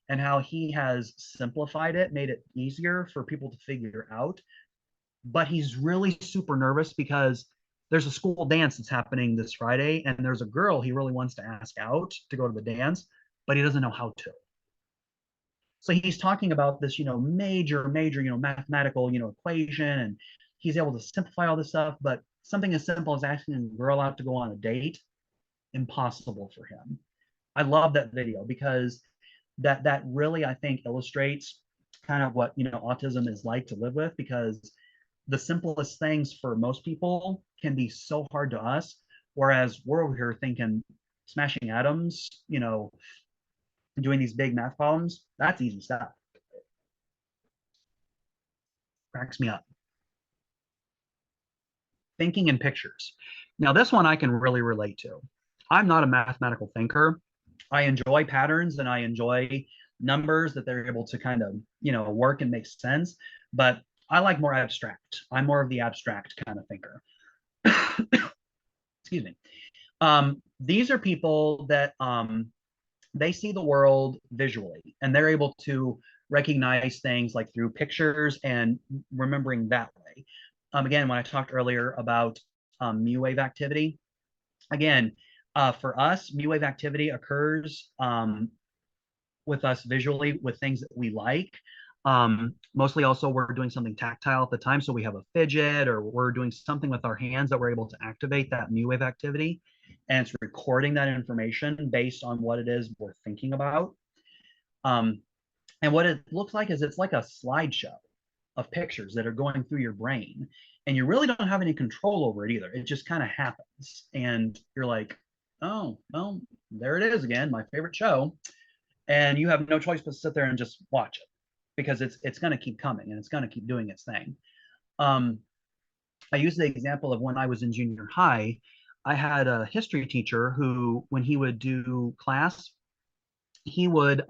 and how he has simplified it, made it easier for people to figure out. But he's really super nervous because there's a school dance that's happening this Friday, and there's a girl he really wants to ask out to go to the dance, but he doesn't know how to. So he's talking about this, major, mathematical, equation, and he's able to simplify all this stuff, but something as simple as asking a girl out to go on a date, impossible for him. I love that video because that really, I think, illustrates kind of what autism is like to live with, because the simplest things for most people can be so hard to us, whereas we're over here thinking smashing atoms, doing these big math problems. That's easy stuff. Cracks me up. Thinking in pictures. Now, this one I can really relate to. I'm not a mathematical thinker. I enjoy patterns and I enjoy numbers that they're able to kind of, work and make sense. But I like more abstract. I'm more of the abstract kind of thinker. Excuse me. These are people that they see the world visually, and they're able to recognize things like through pictures and remembering that way. Again, when I talked earlier about mu wave activity, again, for us, mu wave activity occurs with us visually with things that we like. Mostly also we're doing something tactile at the time. So we have a fidget or we're doing something with our hands that we're able to activate that mu wave activity. And it's recording that information based on what it is we're thinking about. And what it looks like is it's like a slideshow of pictures that are going through your brain. And you really don't have any control over it either. It just kind of happens. And you're like, oh, well, there it is again, my favorite show. And you have no choice but to sit there and just watch it, because it's going to keep coming and it's going to keep doing its thing. I use the example of when I was in junior high. I had a history teacher who, when he would do class, he would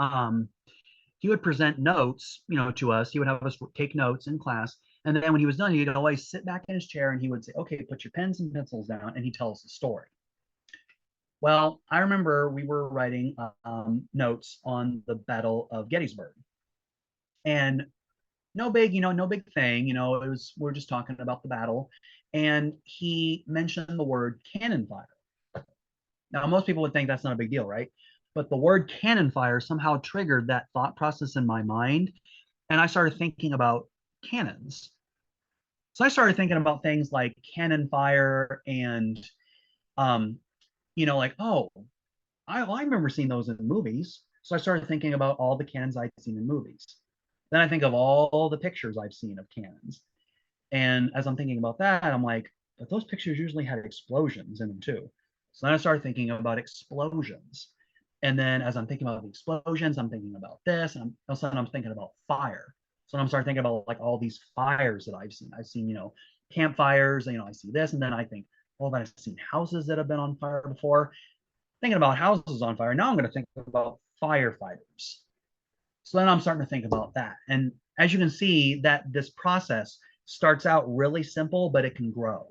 present notes, to us. He would have us take notes in class, and then when he was done, he'd always sit back in his chair and he would say, "Okay, put your pens and pencils down," and he'd tell us a story. Well, I remember we were writing notes on the Battle of Gettysburg, and no big, no big thing. We're just talking about the battle, and he mentioned the word cannon fire. Now, most people would think that's not a big deal, right? But the word cannon fire somehow triggered that thought process in my mind, and I started thinking about cannons. So I started thinking about things like cannon fire and, like, oh, I remember seeing those in movies. So I started thinking about all the cannons I'd seen in movies. Then I think of all the pictures I've seen of cannons. And as I'm thinking about that, I'm like, but those pictures usually had explosions in them too. So then I started thinking about explosions. And then as I'm thinking about the explosions, I'm thinking about this. And all of a sudden I'm thinking about fire. So I'm starting thinking about like all these fires that I've seen. I've seen, campfires, I see this. And then I think, well, I've seen houses that have been on fire before. Thinking about houses on fire. Now I'm going to think about firefighters. So then I'm starting to think about that. And as you can see, that this process starts out really simple, but it can grow.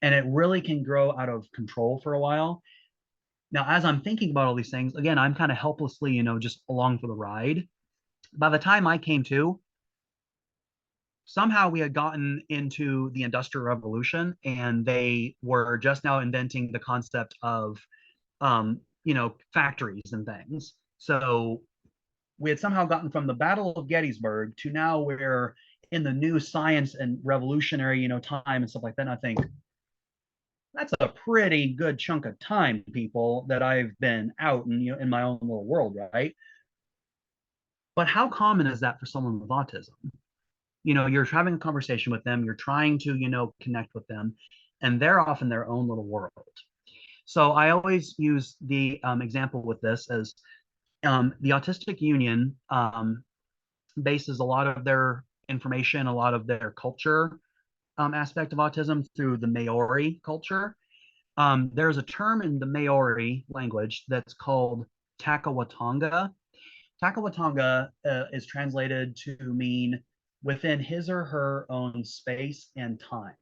And it really can grow out of control for a while. Now, as I'm thinking about all these things, again, I'm kind of helplessly, just along for the ride. By the time I came to, somehow we had gotten into the Industrial Revolution, and they were just now inventing the concept of, factories and things. So we had somehow gotten from the Battle of Gettysburg to now where in the new science and revolutionary, time and stuff like that. And I think that's a pretty good chunk of time, people, that I've been out and in my own little world, right? But how common is that for someone with autism? You're having a conversation with them, you're trying to, connect with them, and they're off in their own little world. So I always use the example with this as the Autistic Union bases a lot of their information, a lot of their culture aspect of autism through the Maori culture. There's a term in the Maori language that's called Takawatanga. Takawatanga is translated to mean within his or her own space and time.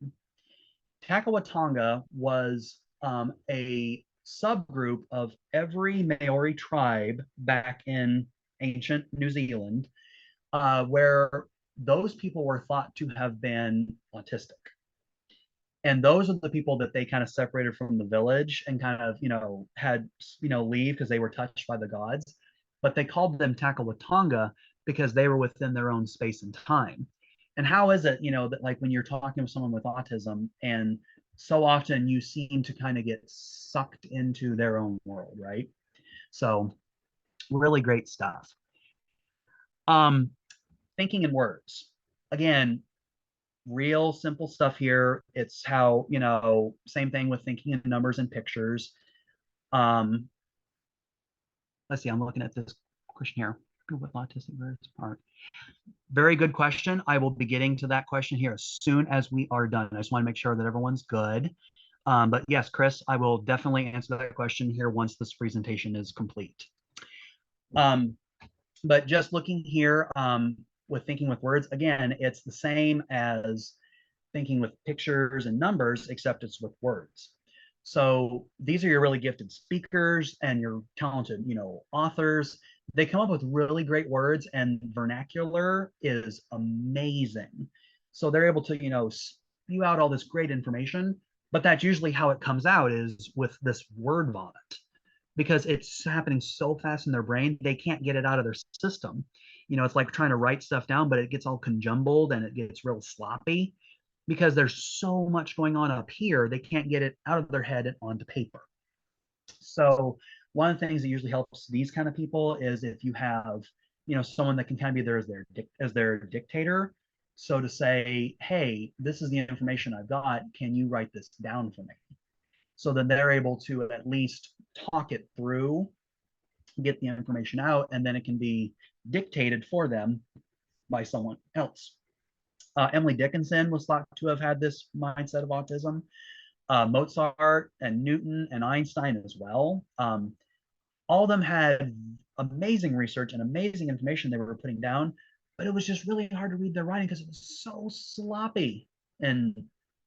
Takawatanga was a subgroup of every Maori tribe back in ancient New Zealand, where those people were thought to have been autistic. And those are the people that they kind of separated from the village and kind of, had, leave because they were touched by the gods. But they called them Takawatanga because they were within their own space and time. And how is it, that like when you're talking with someone with autism and so often you seem to kind of get sucked into their own world, right? So really great stuff. Thinking in words. Again, real simple stuff here. It's how, same thing with thinking in numbers and pictures. Let's see, I'm looking at this question here. With autistic birds part. Very good question. I will be getting to that question here as soon as we are done. I just want to make sure that everyone's good. But yes, Chris, I will definitely answer that question here once this presentation is complete. But just looking here with thinking with words, again, it's the same as thinking with pictures and numbers, except it's with words. So these are your really gifted speakers and your talented, authors. They come up with really great words, and vernacular is amazing. So they're able to, spew out all this great information, but that's usually how it comes out, is with this word vomit, because it's happening so fast in their brain, they can't get it out of their system. It's like trying to write stuff down, but it gets all conjumbled and it gets real sloppy because there's so much going on up here, they can't get it out of their head and onto paper. So one of the things that usually helps these kind of people is if you have, someone that can kind of be there as their dictator. So to say, hey, this is the information I've got, can you write this down for me? So then they're able to at least talk it through, get the information out, and then it can be dictated for them by someone else. Emily Dickinson was thought to have had this mindset of autism. Mozart and Newton and Einstein as well. All of them had amazing research and amazing information they were putting down, but it was just really hard to read their writing because it was so sloppy. And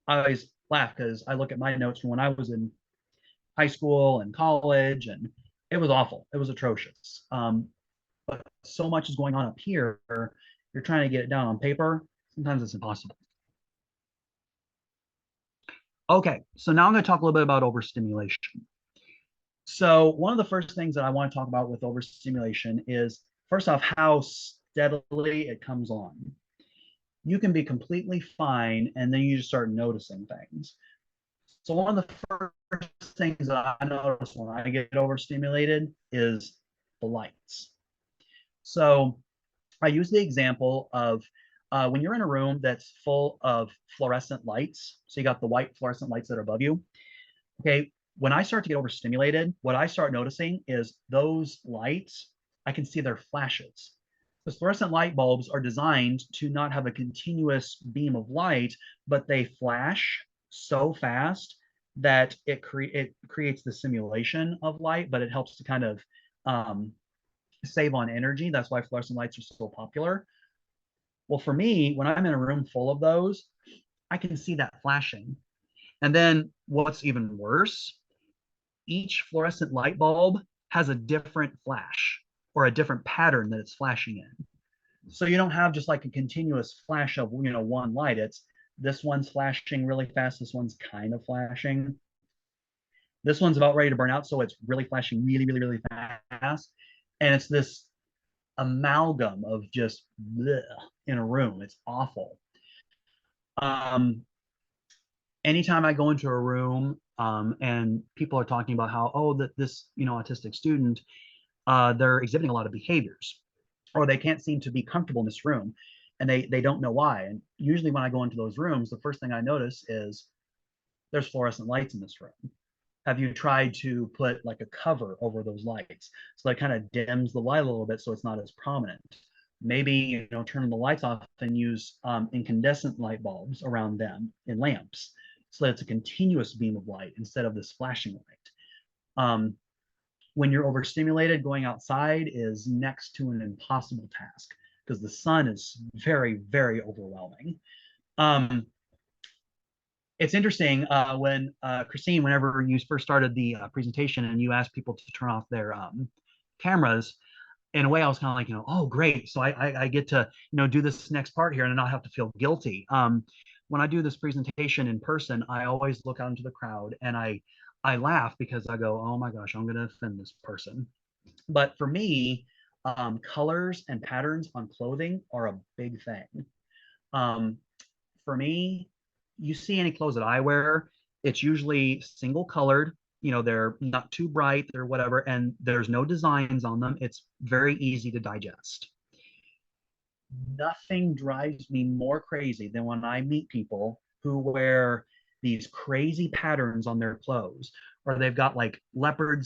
I always laugh because I look at my notes from when I was in high school and college, and it was awful. It was atrocious. But so much is going on up here. You're trying to get it down on paper. Sometimes it's impossible. Okay, so now I'm going to talk a little bit about overstimulation. So one of the first things that I want to talk about with overstimulation is, first off, how steadily it comes on. You can be completely fine, and then you just start noticing things. So one of the first things that I notice when I get overstimulated is the lights. So I use the example of when you're in a room that's full of fluorescent lights. So you got the white fluorescent lights that are above you. Okay, when I start to get overstimulated, what I start noticing is those lights, I can see their flashes. Because fluorescent light bulbs are designed to not have a continuous beam of light, but they flash so fast that it creates the simulation of light, but it helps to kind of save on energy. That's why fluorescent lights are so popular. Well, for me, when I'm in a room full of those, I can see that flashing. And then what's even worse, each fluorescent light bulb has a different flash or a different pattern that it's flashing in. So you don't have just like a continuous flash of, one light. It's this one's flashing really fast. This one's kind of flashing. This one's about ready to burn out. So it's really flashing really, really, really fast. And it's this amalgam of just bleh in a room. It's awful. Um, Anytime I go into a room and people are talking about how, oh, that this, autistic student, they're exhibiting a lot of behaviors, or they can't seem to be comfortable in this room, and they don't know why. And usually when I go into those rooms, the first thing I notice is there's fluorescent lights in this room. Have you tried to put like a cover over those lights so that kind of dims the light a little bit so it's not as prominent? Maybe turn the lights off and use incandescent light bulbs around them in lamps so that it's a continuous beam of light instead of this flashing light. When you're overstimulated, going outside is next to an impossible task because the sun is very, very overwhelming. It's interesting when Christine, whenever you first started the presentation and you asked people to turn off their cameras, in a way I was kind of like, oh, great. So I get to, do this next part here and not have to feel guilty. When I do this presentation in person, I always look out into the crowd and I laugh because I go, oh my gosh, I'm going to offend this person. But for me, colors and patterns on clothing are a big thing. Um, for me, you see any clothes that I wear, it's usually single colored. They're not too bright or whatever, and there's no designs on them. It's very easy to digest. Nothing drives me more crazy than when I meet people who wear these crazy patterns on their clothes, or they've got like leopard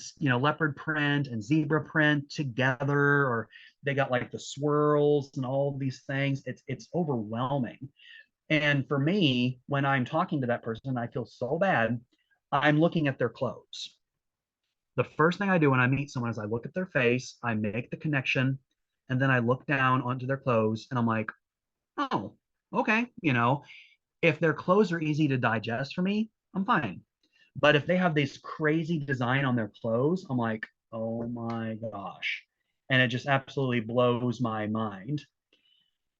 print and zebra print together, or they got like the swirls and all these things. It's overwhelming. And for me, when I'm talking to that person, I feel so bad. I'm looking at their clothes. The first thing I do when I meet someone is I look at their face, I make the connection, and then I look down onto their clothes and I'm like, oh, okay. If their clothes are easy to digest for me, I'm fine. But if they have this crazy design on their clothes, I'm like, oh my gosh. And it just absolutely blows my mind.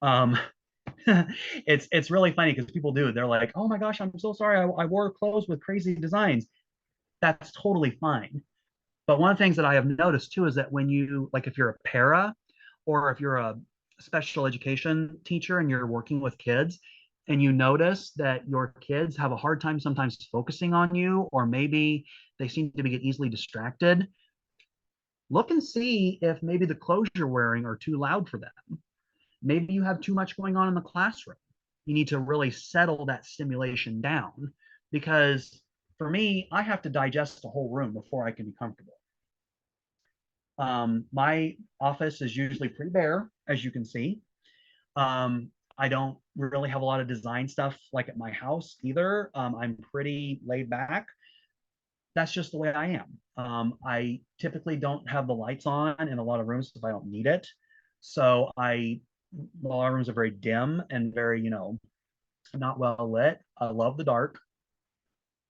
Um, it's really funny because people do. They're like, "Oh my gosh, I'm so sorry. I wore clothes with crazy designs." That's totally fine. But one of the things that I have noticed too is that when you like, if you're a para or if you're a special education teacher and you're working with kids, and you notice that your kids have a hard time sometimes focusing on you, or maybe they seem to get easily distracted, look and see if maybe the clothes you're wearing are too loud for them. Maybe you have too much going on in the classroom. You need to really settle that stimulation down because for me, I have to digest the whole room before I can be comfortable. My office is usually pretty bare, as you can see. I don't really have a lot of design stuff like at my house either. I'm pretty laid back. That's just the way I am. I typically don't have the lights on in a lot of rooms if I don't need it. So a lot of rooms are very dim and very, not well lit. I love the dark.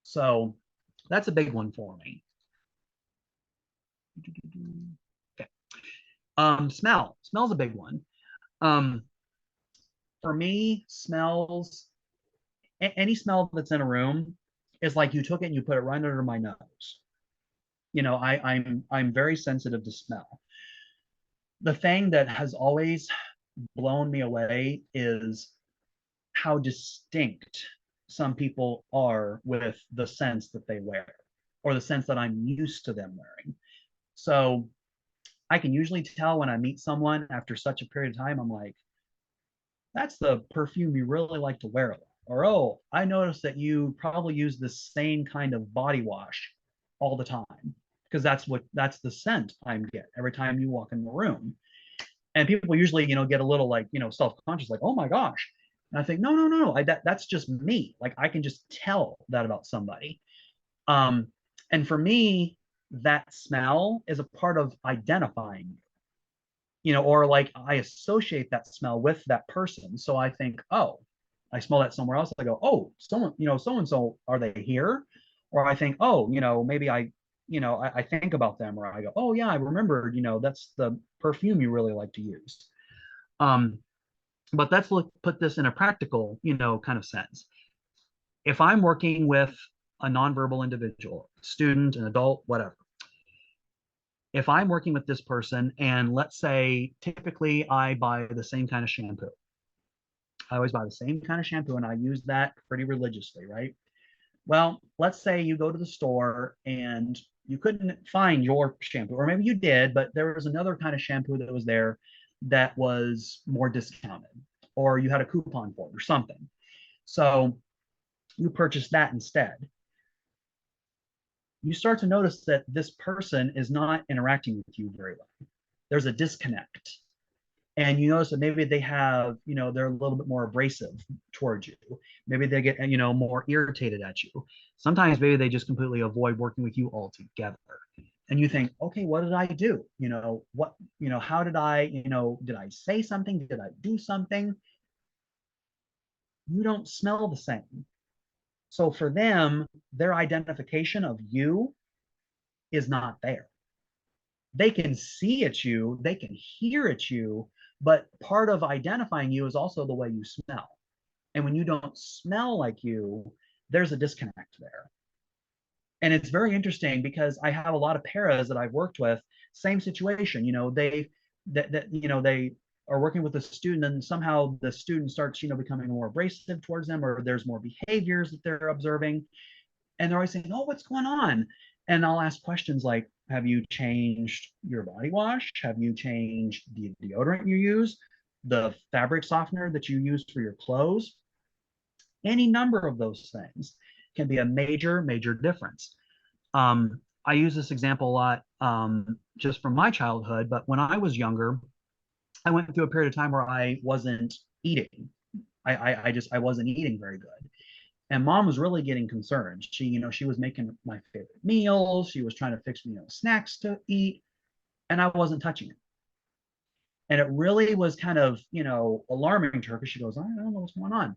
So that's a big one for me. Okay. Smell's a big one. Um, for me, any smell that's in a room is like you took it and you put it right under my nose. I'm very sensitive to smell. The thing that has always blown me away is how distinct some people are with the scents that they wear or the scents that I'm used to them wearing. So I can usually tell when I meet someone after such a period of time, I'm like, that's the perfume you really like to wear. Or, oh, I noticed that you probably use the same kind of body wash all the time because that's the scent I get every time you walk in the room. And people usually, get a little like, self-conscious, like, oh my gosh. And I think, no, no, no, no. That's just me. Like I can just tell that about somebody. Um, and for me, that smell is a part of identifying, or like I associate that smell with that person. So I think, oh, I smell that somewhere else. I go, oh, someone, so and so, are they here? Or I think, oh, maybe I think about them, or I go, oh yeah, I remembered, that's the perfume you really like to use. Um, but let's put this in a practical, kind of sense. If I'm working with a nonverbal individual, student, an adult, whatever, if I'm working with this person and let's say typically I buy the same kind of shampoo. I always buy the same kind of shampoo and I use that pretty religiously, right? Well, let's say you go to the store and you couldn't find your shampoo, or maybe you did, but there was another kind of shampoo that was there that was more discounted, or you had a coupon for it or something. So you purchased that instead. You start to notice that this person is not interacting with you very well. There's a disconnect. And you notice that maybe they have, they're a little bit more abrasive towards you. Maybe they get, more irritated at you. Sometimes maybe they just completely avoid working with you altogether. And you think, okay, what did I do? How did did I say something? Did I do something? You don't smell the same. So for them, their identification of you is not there. They can see at you, they can hear at you, but part of identifying you is also the way you smell. And when you don't smell like you, there's a disconnect there. And it's very interesting because I have a lot of paras that I've worked with, same situation. They are working with a student and somehow the student starts, becoming more abrasive towards them, or there's more behaviors that they're observing. And they're always saying, oh, what's going on? And I'll ask questions like, have you changed your body wash? Have you changed the deodorant you use? The fabric softener that you use for your clothes? Any number of those things can be a major, major difference. I use this example a lot just from my childhood, but when I was younger, I went through a period of time where I wasn't eating. I wasn't eating very good. And mom was really getting concerned. She was making my favorite meals. She was trying to fix me, snacks to eat, and I wasn't touching it. And it really was kind of, alarming to her because she goes, I don't know what's going on.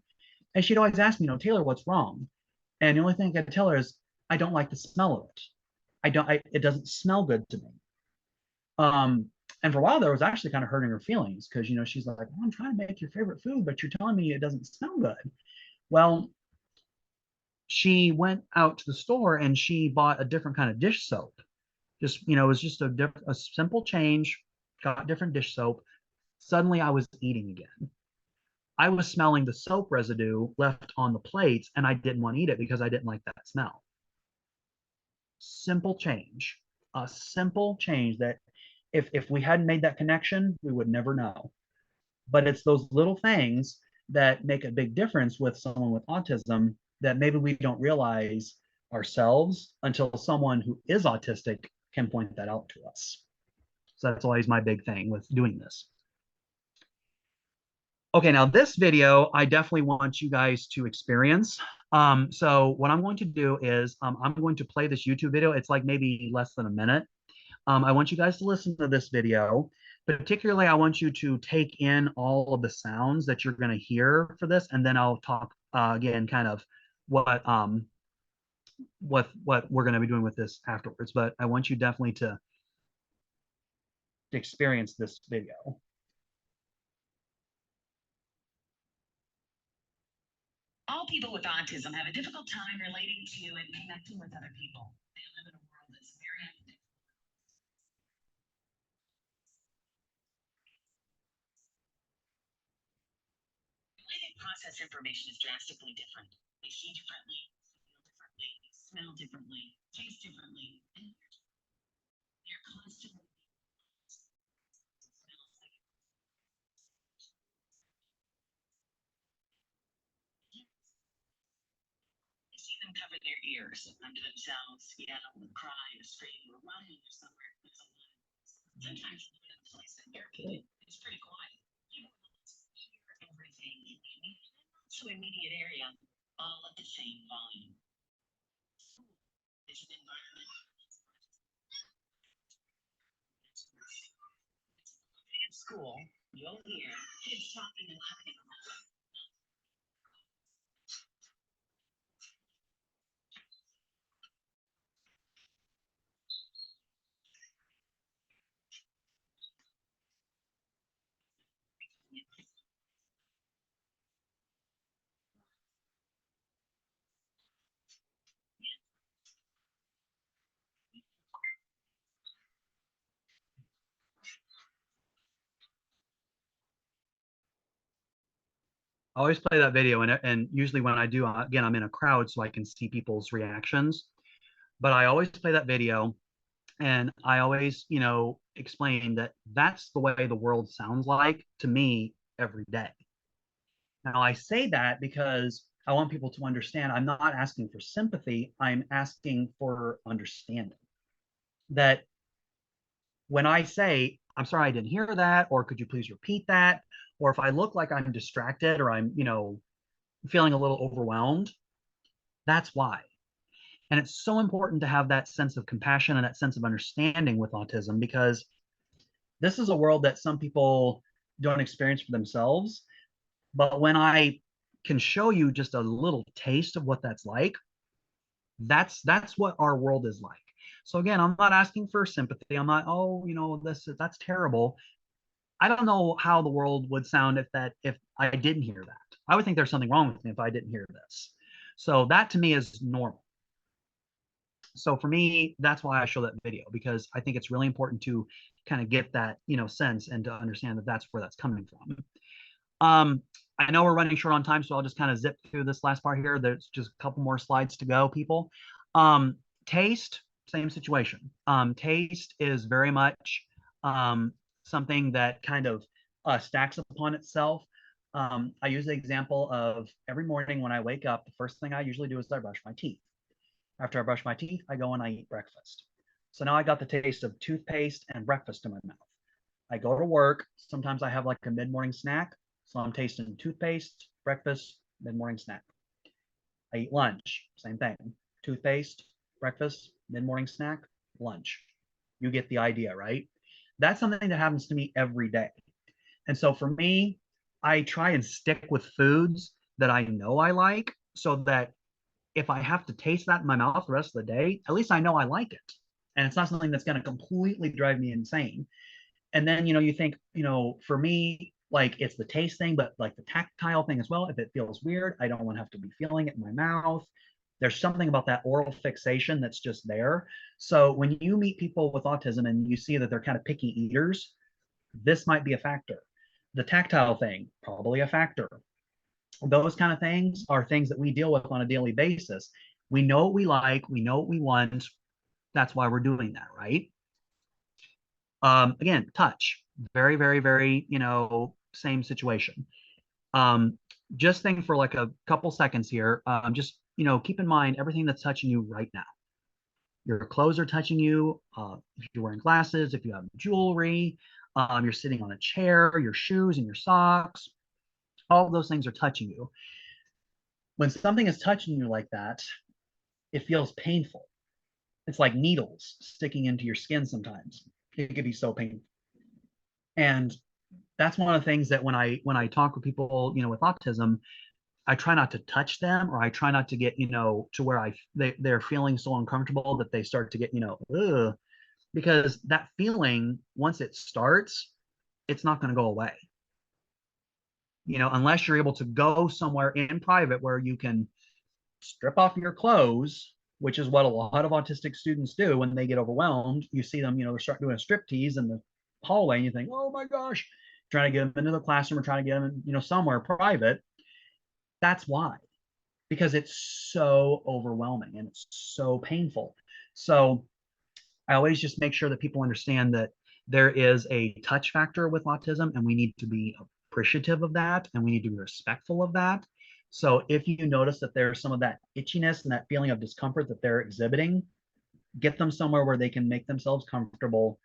And she'd always ask me, Taylor, what's wrong? And the only thing I could tell her is, I don't like the smell of it. It doesn't smell good to me. And for a while there was actually kind of hurting her feelings because, she's like, well, I'm trying to make your favorite food, but you're telling me it doesn't smell good. Well, she went out to the store and she bought a different kind of dish soap. Just, it was just a simple change, got different dish soap. Suddenly I was eating again. I was smelling the soap residue left on the plates and I didn't want to eat it because I didn't like that smell. Simple change, a simple change that if we hadn't made that connection, we would never know. But it's those little things that make a big difference with someone with autism that maybe we don't realize ourselves until someone who is autistic can point that out to us. So that's always my big thing with doing this. Okay, now this video, I definitely want you guys to experience. So what I'm going to do is I'm going to play this YouTube video. It's like maybe less than a minute. I want you guys to listen to this video. Particularly, I want you to take in all of the sounds that you're going to hear for this, and then I'll talk again, kind of what we're going to be doing with this afterwards. But I want you definitely to experience this video. All people with autism have a difficult time relating to and connecting with other people. They live in a world that's very unpredictable. The way they process information is drastically different. They see differently, feel differently, smell differently, taste differently, and they're constantly you see them cover their ears under themselves, yell, or cry, or scream, or run when they're somewhere. There's a lot. Sometimes even in a place that you're it's pretty quiet. You don't hear everything in the immediate and not so immediate area all at the same volume. School is an environment. At school, you'll hear kids talking and laughing. I always play that video, and usually when I do, again, I'm in a crowd so I can see people's reactions. But I always play that video, and I always, explain that that's the way the world sounds like to me every day. Now, I say that because I want people to understand I'm not asking for sympathy, I'm asking for understanding. That when I say, I'm sorry I didn't hear that, or could you please repeat that? Or if I look like I'm distracted or I'm, feeling a little overwhelmed, that's why. And it's so important to have that sense of compassion and that sense of understanding with autism, because this is a world that some people don't experience for themselves. But when I can show you just a little taste of what that's like, that's what our world is like. So again, I'm not asking for sympathy. I'm not, oh, that's terrible. I don't know how the world would sound if I didn't hear that. I would think there's something wrong with me if I didn't hear this. So that to me is normal. So for me, that's why I show that video, because I think it's really important to kind of get that, sense and to understand that that's where that's coming from. I know we're running short on time, so I'll just kind of zip through this last part here. There's just a couple more slides to go, people. Taste, same situation. Taste is very much something that kind of stacks upon itself. I use the example of every morning when I wake up, the first thing I usually do is I brush my teeth. After I brush my teeth, I go and I eat breakfast. So now I got the taste of toothpaste and breakfast in my mouth. I go to work. Sometimes I have like a mid-morning snack. So I'm tasting toothpaste, breakfast, mid-morning snack. I eat lunch, same thing. Toothpaste, breakfast, mid-morning snack, lunch. You get the idea, right? That's something that happens to me every day. And so for me, I try and stick with foods that I know I like, so that if I have to taste that in my mouth the rest of the day, at least I know I like it. And it's not something that's going to completely drive me insane. And then, you think, for me, like it's the taste thing, but like the tactile thing as well. If it feels weird, I don't want to have to be feeling it in my mouth. There's something about that oral fixation that's just there. So when you meet people with autism and you see that they're kind of picky eaters, this might be a factor. The tactile thing, probably a factor. Those kind of things are things that we deal with on a daily basis. We know what we like, we know what we want. That's why we're doing that, right? Again, touch, very, very, very, same situation. Just think for like a couple seconds here. Just, keep in mind everything that's touching you right now. Your clothes are touching you. If you're wearing glasses, if you have jewelry, you're sitting on a chair, your shoes and your socks, all of those things are touching you. When something is touching you like that, it feels painful. It's like needles sticking into your skin sometimes. It can be so painful. And that's one of the things that when I talk with people, with autism, I try not to touch them, or I try not to get, to where they're feeling so uncomfortable that they start to get, ugh, because that feeling, once it starts, it's not going to go away. Unless you're able to go somewhere in private where you can strip off your clothes, which is what a lot of autistic students do when they get overwhelmed. You see them, they start doing a striptease in the hallway, and you think, oh my gosh, trying to get them into the classroom or trying to get them, somewhere private. That's why, because it's so overwhelming and it's so painful. So I always just make sure that people understand that there is a touch factor with autism, and we need to be appreciative of that, and we need to be respectful of that. So if you notice that there's some of that itchiness and that feeling of discomfort that they're exhibiting, get them somewhere where they can make themselves comfortable,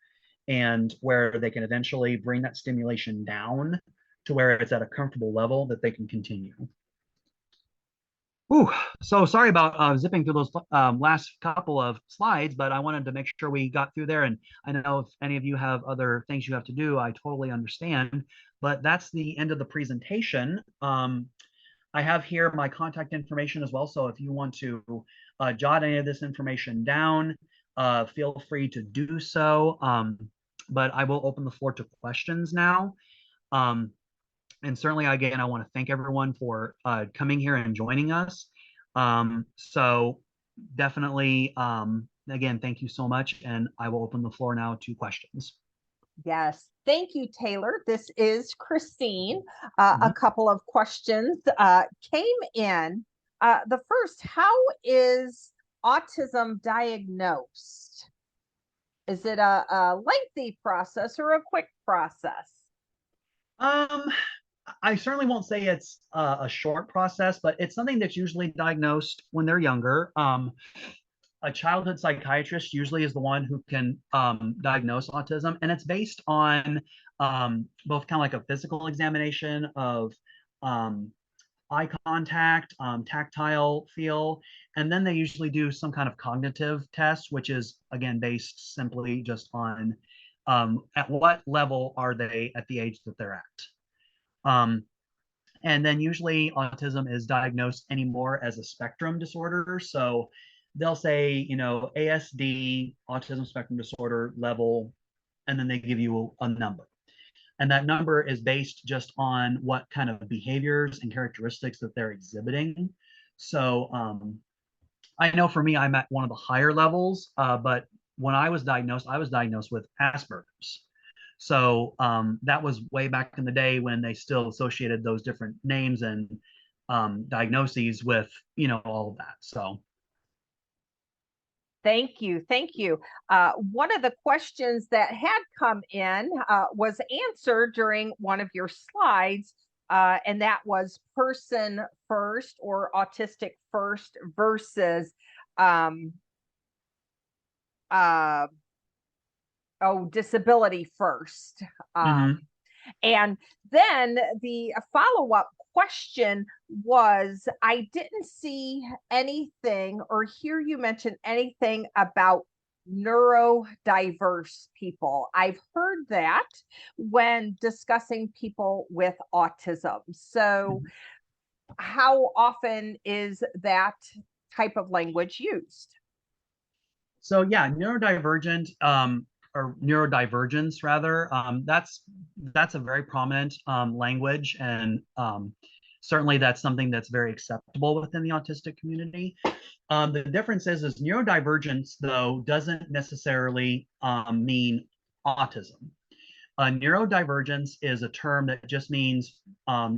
and where they can eventually bring that stimulation down to where it's at a comfortable level that they can continue. Ooh, so sorry about zipping through those last couple of slides, but I wanted to make sure we got through there. And I know if any of you have other things you have to do, I totally understand. But that's the end of the presentation. I have here my contact information as well. So if you want to jot any of this information down, feel free to do so. But I will open the floor to questions now. And certainly, again, I want to thank everyone for coming here and joining us. So definitely, again, thank you so much. And I will open the floor now to questions. Yes. Thank you, Taylor. This is Christine. A Mhm. couple of questions came in. The first, how is autism diagnosed? Is it a lengthy process or a quick process? Um, I certainly won't say it's a short process, but it's something that's usually diagnosed when they're younger. A childhood psychiatrist usually is the one who can diagnose autism, and it's based on both kind of like a physical examination of um, eye contact, tactile feel, and then they usually do some kind of cognitive test, which is again based simply just on at what level are they at the age that they're at. And then usually autism is diagnosed anymore as a spectrum disorder. So they'll say, ASD, autism spectrum disorder level, and then they give you a number. And that number is based just on what kind of behaviors and characteristics that they're exhibiting. So I know for me, I'm at one of the higher levels, but when I was diagnosed with Asperger's. So that was way back in the day when they still associated those different names and diagnoses with, all of that. So Thank you. Thank you. One of the questions that had come in was answered during one of your slides, and that was person first or autistic first versus um, uh, disability first. mhm. And then the follow-up question was, I didn't see anything or hear you mention anything about neurodiverse people. I've heard that when discussing people with autism. So, how often is that type of language used? So yeah, neurodivergent or neurodivergence rather, that's a very prominent language, and certainly that's something that's very acceptable within the autistic community. The difference is neurodivergence though doesn't necessarily mean autism. Neurodivergence is a term that just means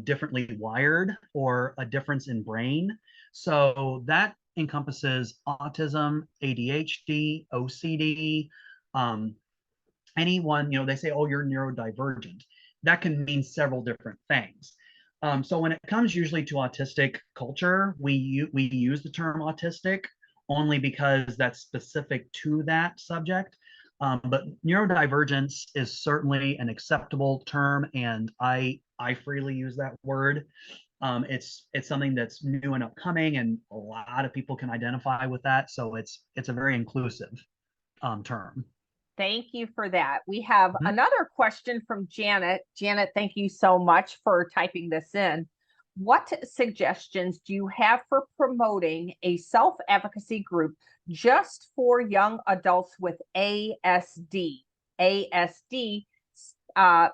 differently wired or a difference in brain. So that encompasses autism, ADHD, OCD, um, anyone, they say, oh, you're neurodivergent. That can mean several different things. So when it comes usually to autistic culture, we use the term autistic only because that's specific to that subject. But neurodivergence is certainly an acceptable term, and I freely use that word. It's something that's new and upcoming, and a lot of people can identify with that. So it's a very inclusive term. Thank you for that. We have Mhm. another question from Janet. Janet, thank you so much for typing this in. What suggestions do you have for promoting a self-advocacy group just for young adults with ASD? ASD,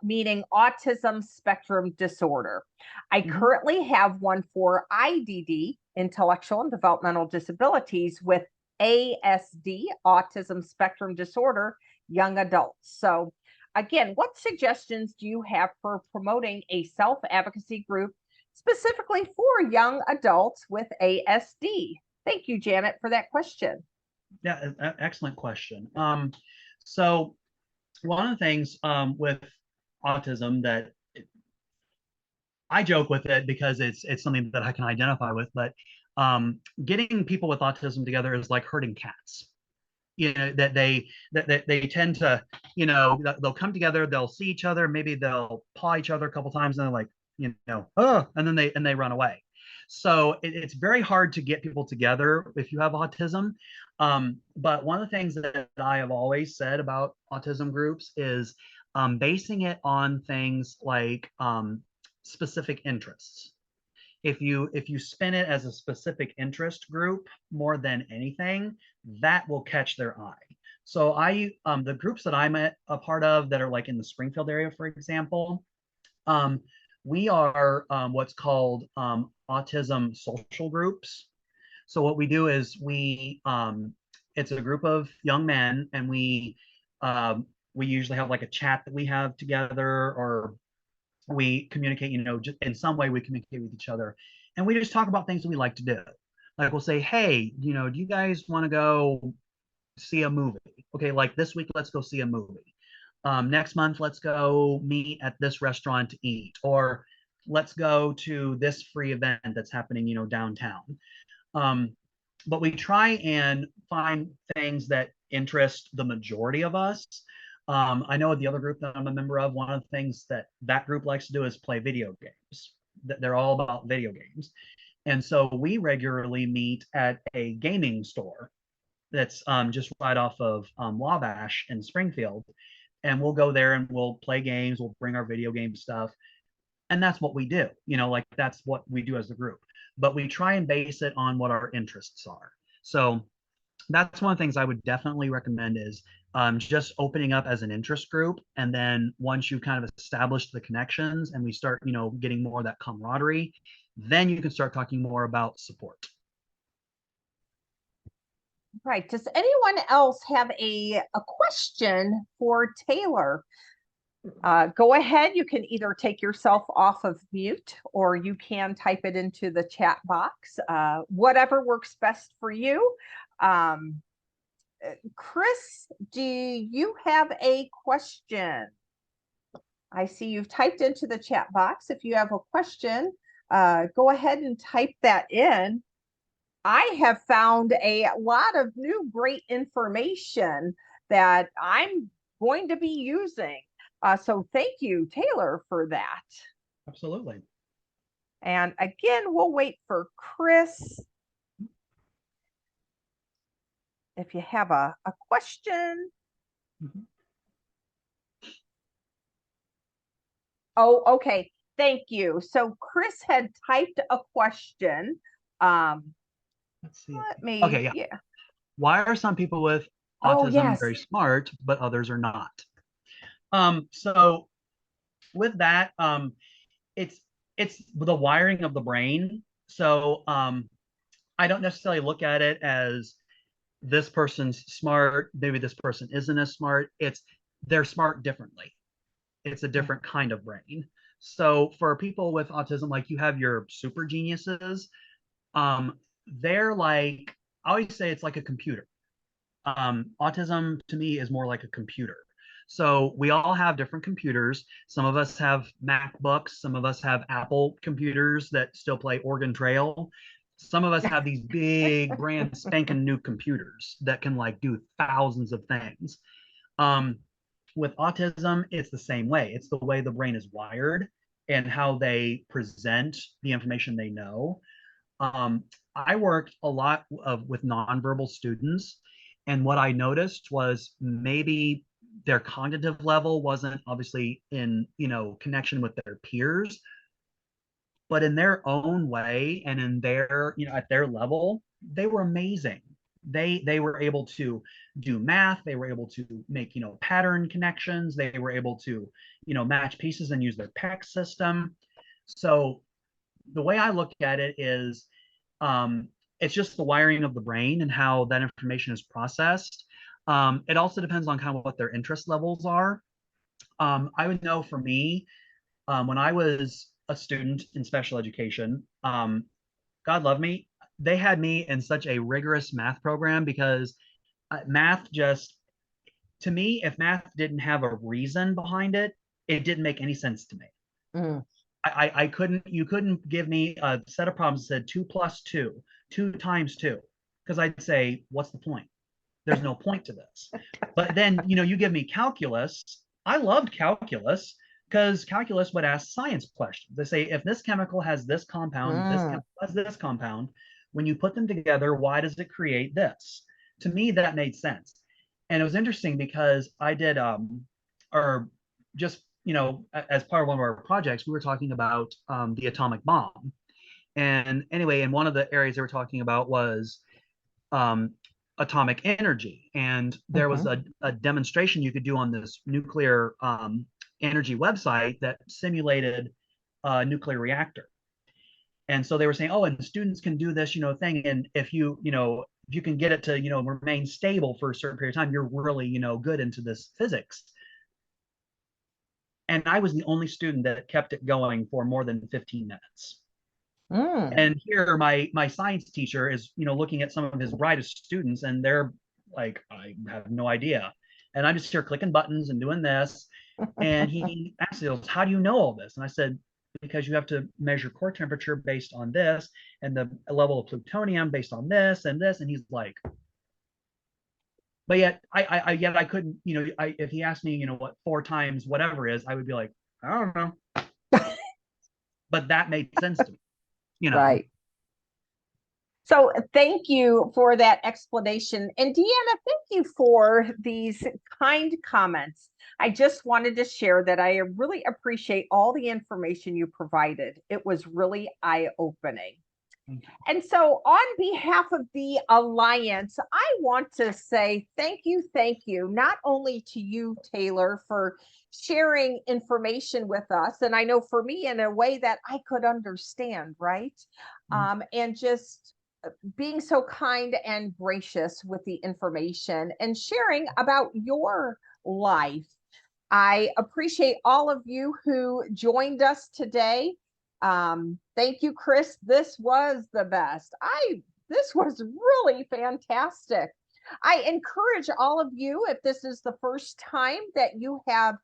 meaning autism spectrum disorder. I Mhm. currently have one for IDD, intellectual and developmental disabilities, with ASD, autism spectrum disorder, young adults. So, again, what suggestions do you have for promoting a self advocacy group specifically for young adults with ASD? Thank you, Janet, for that question. Yeah, excellent question. So one of the things with autism that I joke with it because it's something that I can identify with, but getting people with autism together is like herding cats. That they tend to, they'll come together, they'll see each other, maybe they'll paw each other a couple times, and they're like, oh, and then they run away. So it's very hard to get people together if you have autism. But one of the things that I have always said about autism groups is basing it on things like specific interests. If you spin it as a specific interest group more than anything, that will catch their eye. So the groups that I'm a part of that are like in the Springfield area, for example, um, we are what's called autism social groups. So what we do is it's a group of young men, and we We usually have like a chat that we have together, or we communicate, just in some way we communicate with each other. And we just talk about things that we like to do. Like we'll say, hey, do you guys want to go see a movie? Okay, like this week, let's go see a movie. Next month, let's go meet at this restaurant to eat, or let's go to this free event that's happening, downtown. But we try and find things that interest the majority of us. I know the other group that I'm a member of, one of the things that group likes to do is play video games. They're all about video games. And so we regularly meet at a gaming store that's just right off of Wabash in Springfield. And we'll go there and we'll play games. We'll bring our video game stuff. And that's what we do. Like that's what we do as a group. But we try and base it on what our interests are. So that's one of the things I would definitely recommend is just opening up as an interest group. And then once you kind of establish the connections and we start, getting more of that camaraderie, then you can start talking more about support. Right. Does anyone else have a question for Taylor? Go ahead. You can either take yourself off of mute or you can type it into the chat box. Whatever works best for you. Chris, do you have a question? I see you've typed into the chat box. If you have a question, go ahead and type that in. I have found a lot of new great information that I'm going to be using. So thank you, Taylor, for that. Absolutely. And again, we'll wait for Chris. If you have a question. Mm-hmm. Oh, okay. Thank you. So Chris had typed a question. Let's see. Let me, okay, yeah. Why are some people with autism very smart, but others are not? So with that, it's the wiring of the brain. So I don't necessarily look at it as this person's smart, maybe this person isn't as smart. They're smart differently. It's a different kind of brain. So for people with autism, like you have your super geniuses, they're like, I always say it's like a computer. Autism to me is more like a computer. So we all have different computers. Some of us have MacBooks. Some of us have Apple computers that still play Oregon Trail. Some of us have these big brand spanking new computers that can like do thousands of things. With autism, it's the same way. It's the way the brain is wired and how they present the information they know. I worked a lot with nonverbal students, and what I noticed was maybe their cognitive level wasn't obviously in connection with their peers, but in their own way and in their at their level, they were amazing. They were able to do math. They were able to make pattern connections. They were able to match pieces and use their PEC system. So the way I look at it is it's just the wiring of the brain and how that information is processed. It also depends on kind of what their interest levels are. I would know for me, when I was a student in special education, God love me, they had me in such a rigorous math program because math just, to me, if math didn't have a reason behind it, it didn't make any sense to me. Mm. You couldn't give me a set of problems that said 2 plus 2, 2 times 2, because I'd say, what's the point? There's no point to this. But then, you give me calculus. I loved calculus because calculus would ask science questions. They say, if this chemical has this compound, this chemical has this compound, when you put them together, why does it create this? To me, that made sense. And it was interesting because I did, or just, as part of one of our projects, we were talking about the atomic bomb. And anyway, and one of the areas they were talking about was atomic energy. And there was a demonstration you could do on this nuclear energy website that simulated a nuclear reactor. And so they were saying, oh, and students can do this, thing. And if you can get it to, remain stable for a certain period of time, you're really, good into this physics. And I was the only student that kept it going for more than 15 minutes. Mm. And here my science teacher is, looking at some of his brightest students, and they're like, I have no idea. And I'm just here clicking buttons and doing this. And he asked me, how do you know all this? And I said, because you have to measure core temperature based on this, and the level of plutonium based on this and this. And he's like, but yet I couldn't, if he asked me, what 4 times whatever is, I would be like, I don't know. But that made sense to me, Right. So thank you for that explanation. And Deanna, thank you for these kind comments. I just wanted to share that I really appreciate all the information you provided. It was really eye-opening. And so on behalf of the Alliance, I want to say thank you, not only to you, Taylor, for sharing information with us. And I know for me in a way that I could understand, right? And just being so kind and gracious with the information and sharing about your life. I appreciate all of you who joined us today. Thank you, Chris. This was the best. This was really fantastic. I encourage all of you, if this is the first time that you have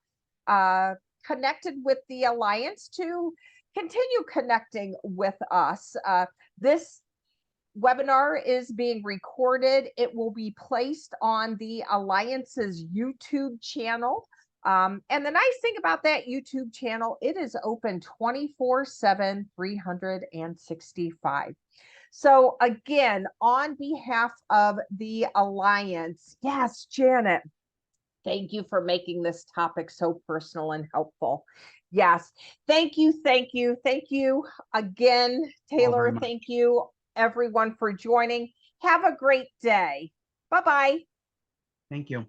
connected with the Alliance, to continue connecting with us. This webinar is being recorded. It will be placed on the Alliance's YouTube channel. And the nice thing about that YouTube channel, it is open 24/7, 365. So again, on behalf of the Alliance, yes, Janet, thank you for making this topic so personal and helpful. Yes, thank you again, Taylor. Thank you, everyone, for joining. Have a great day. Bye-bye. Thank you.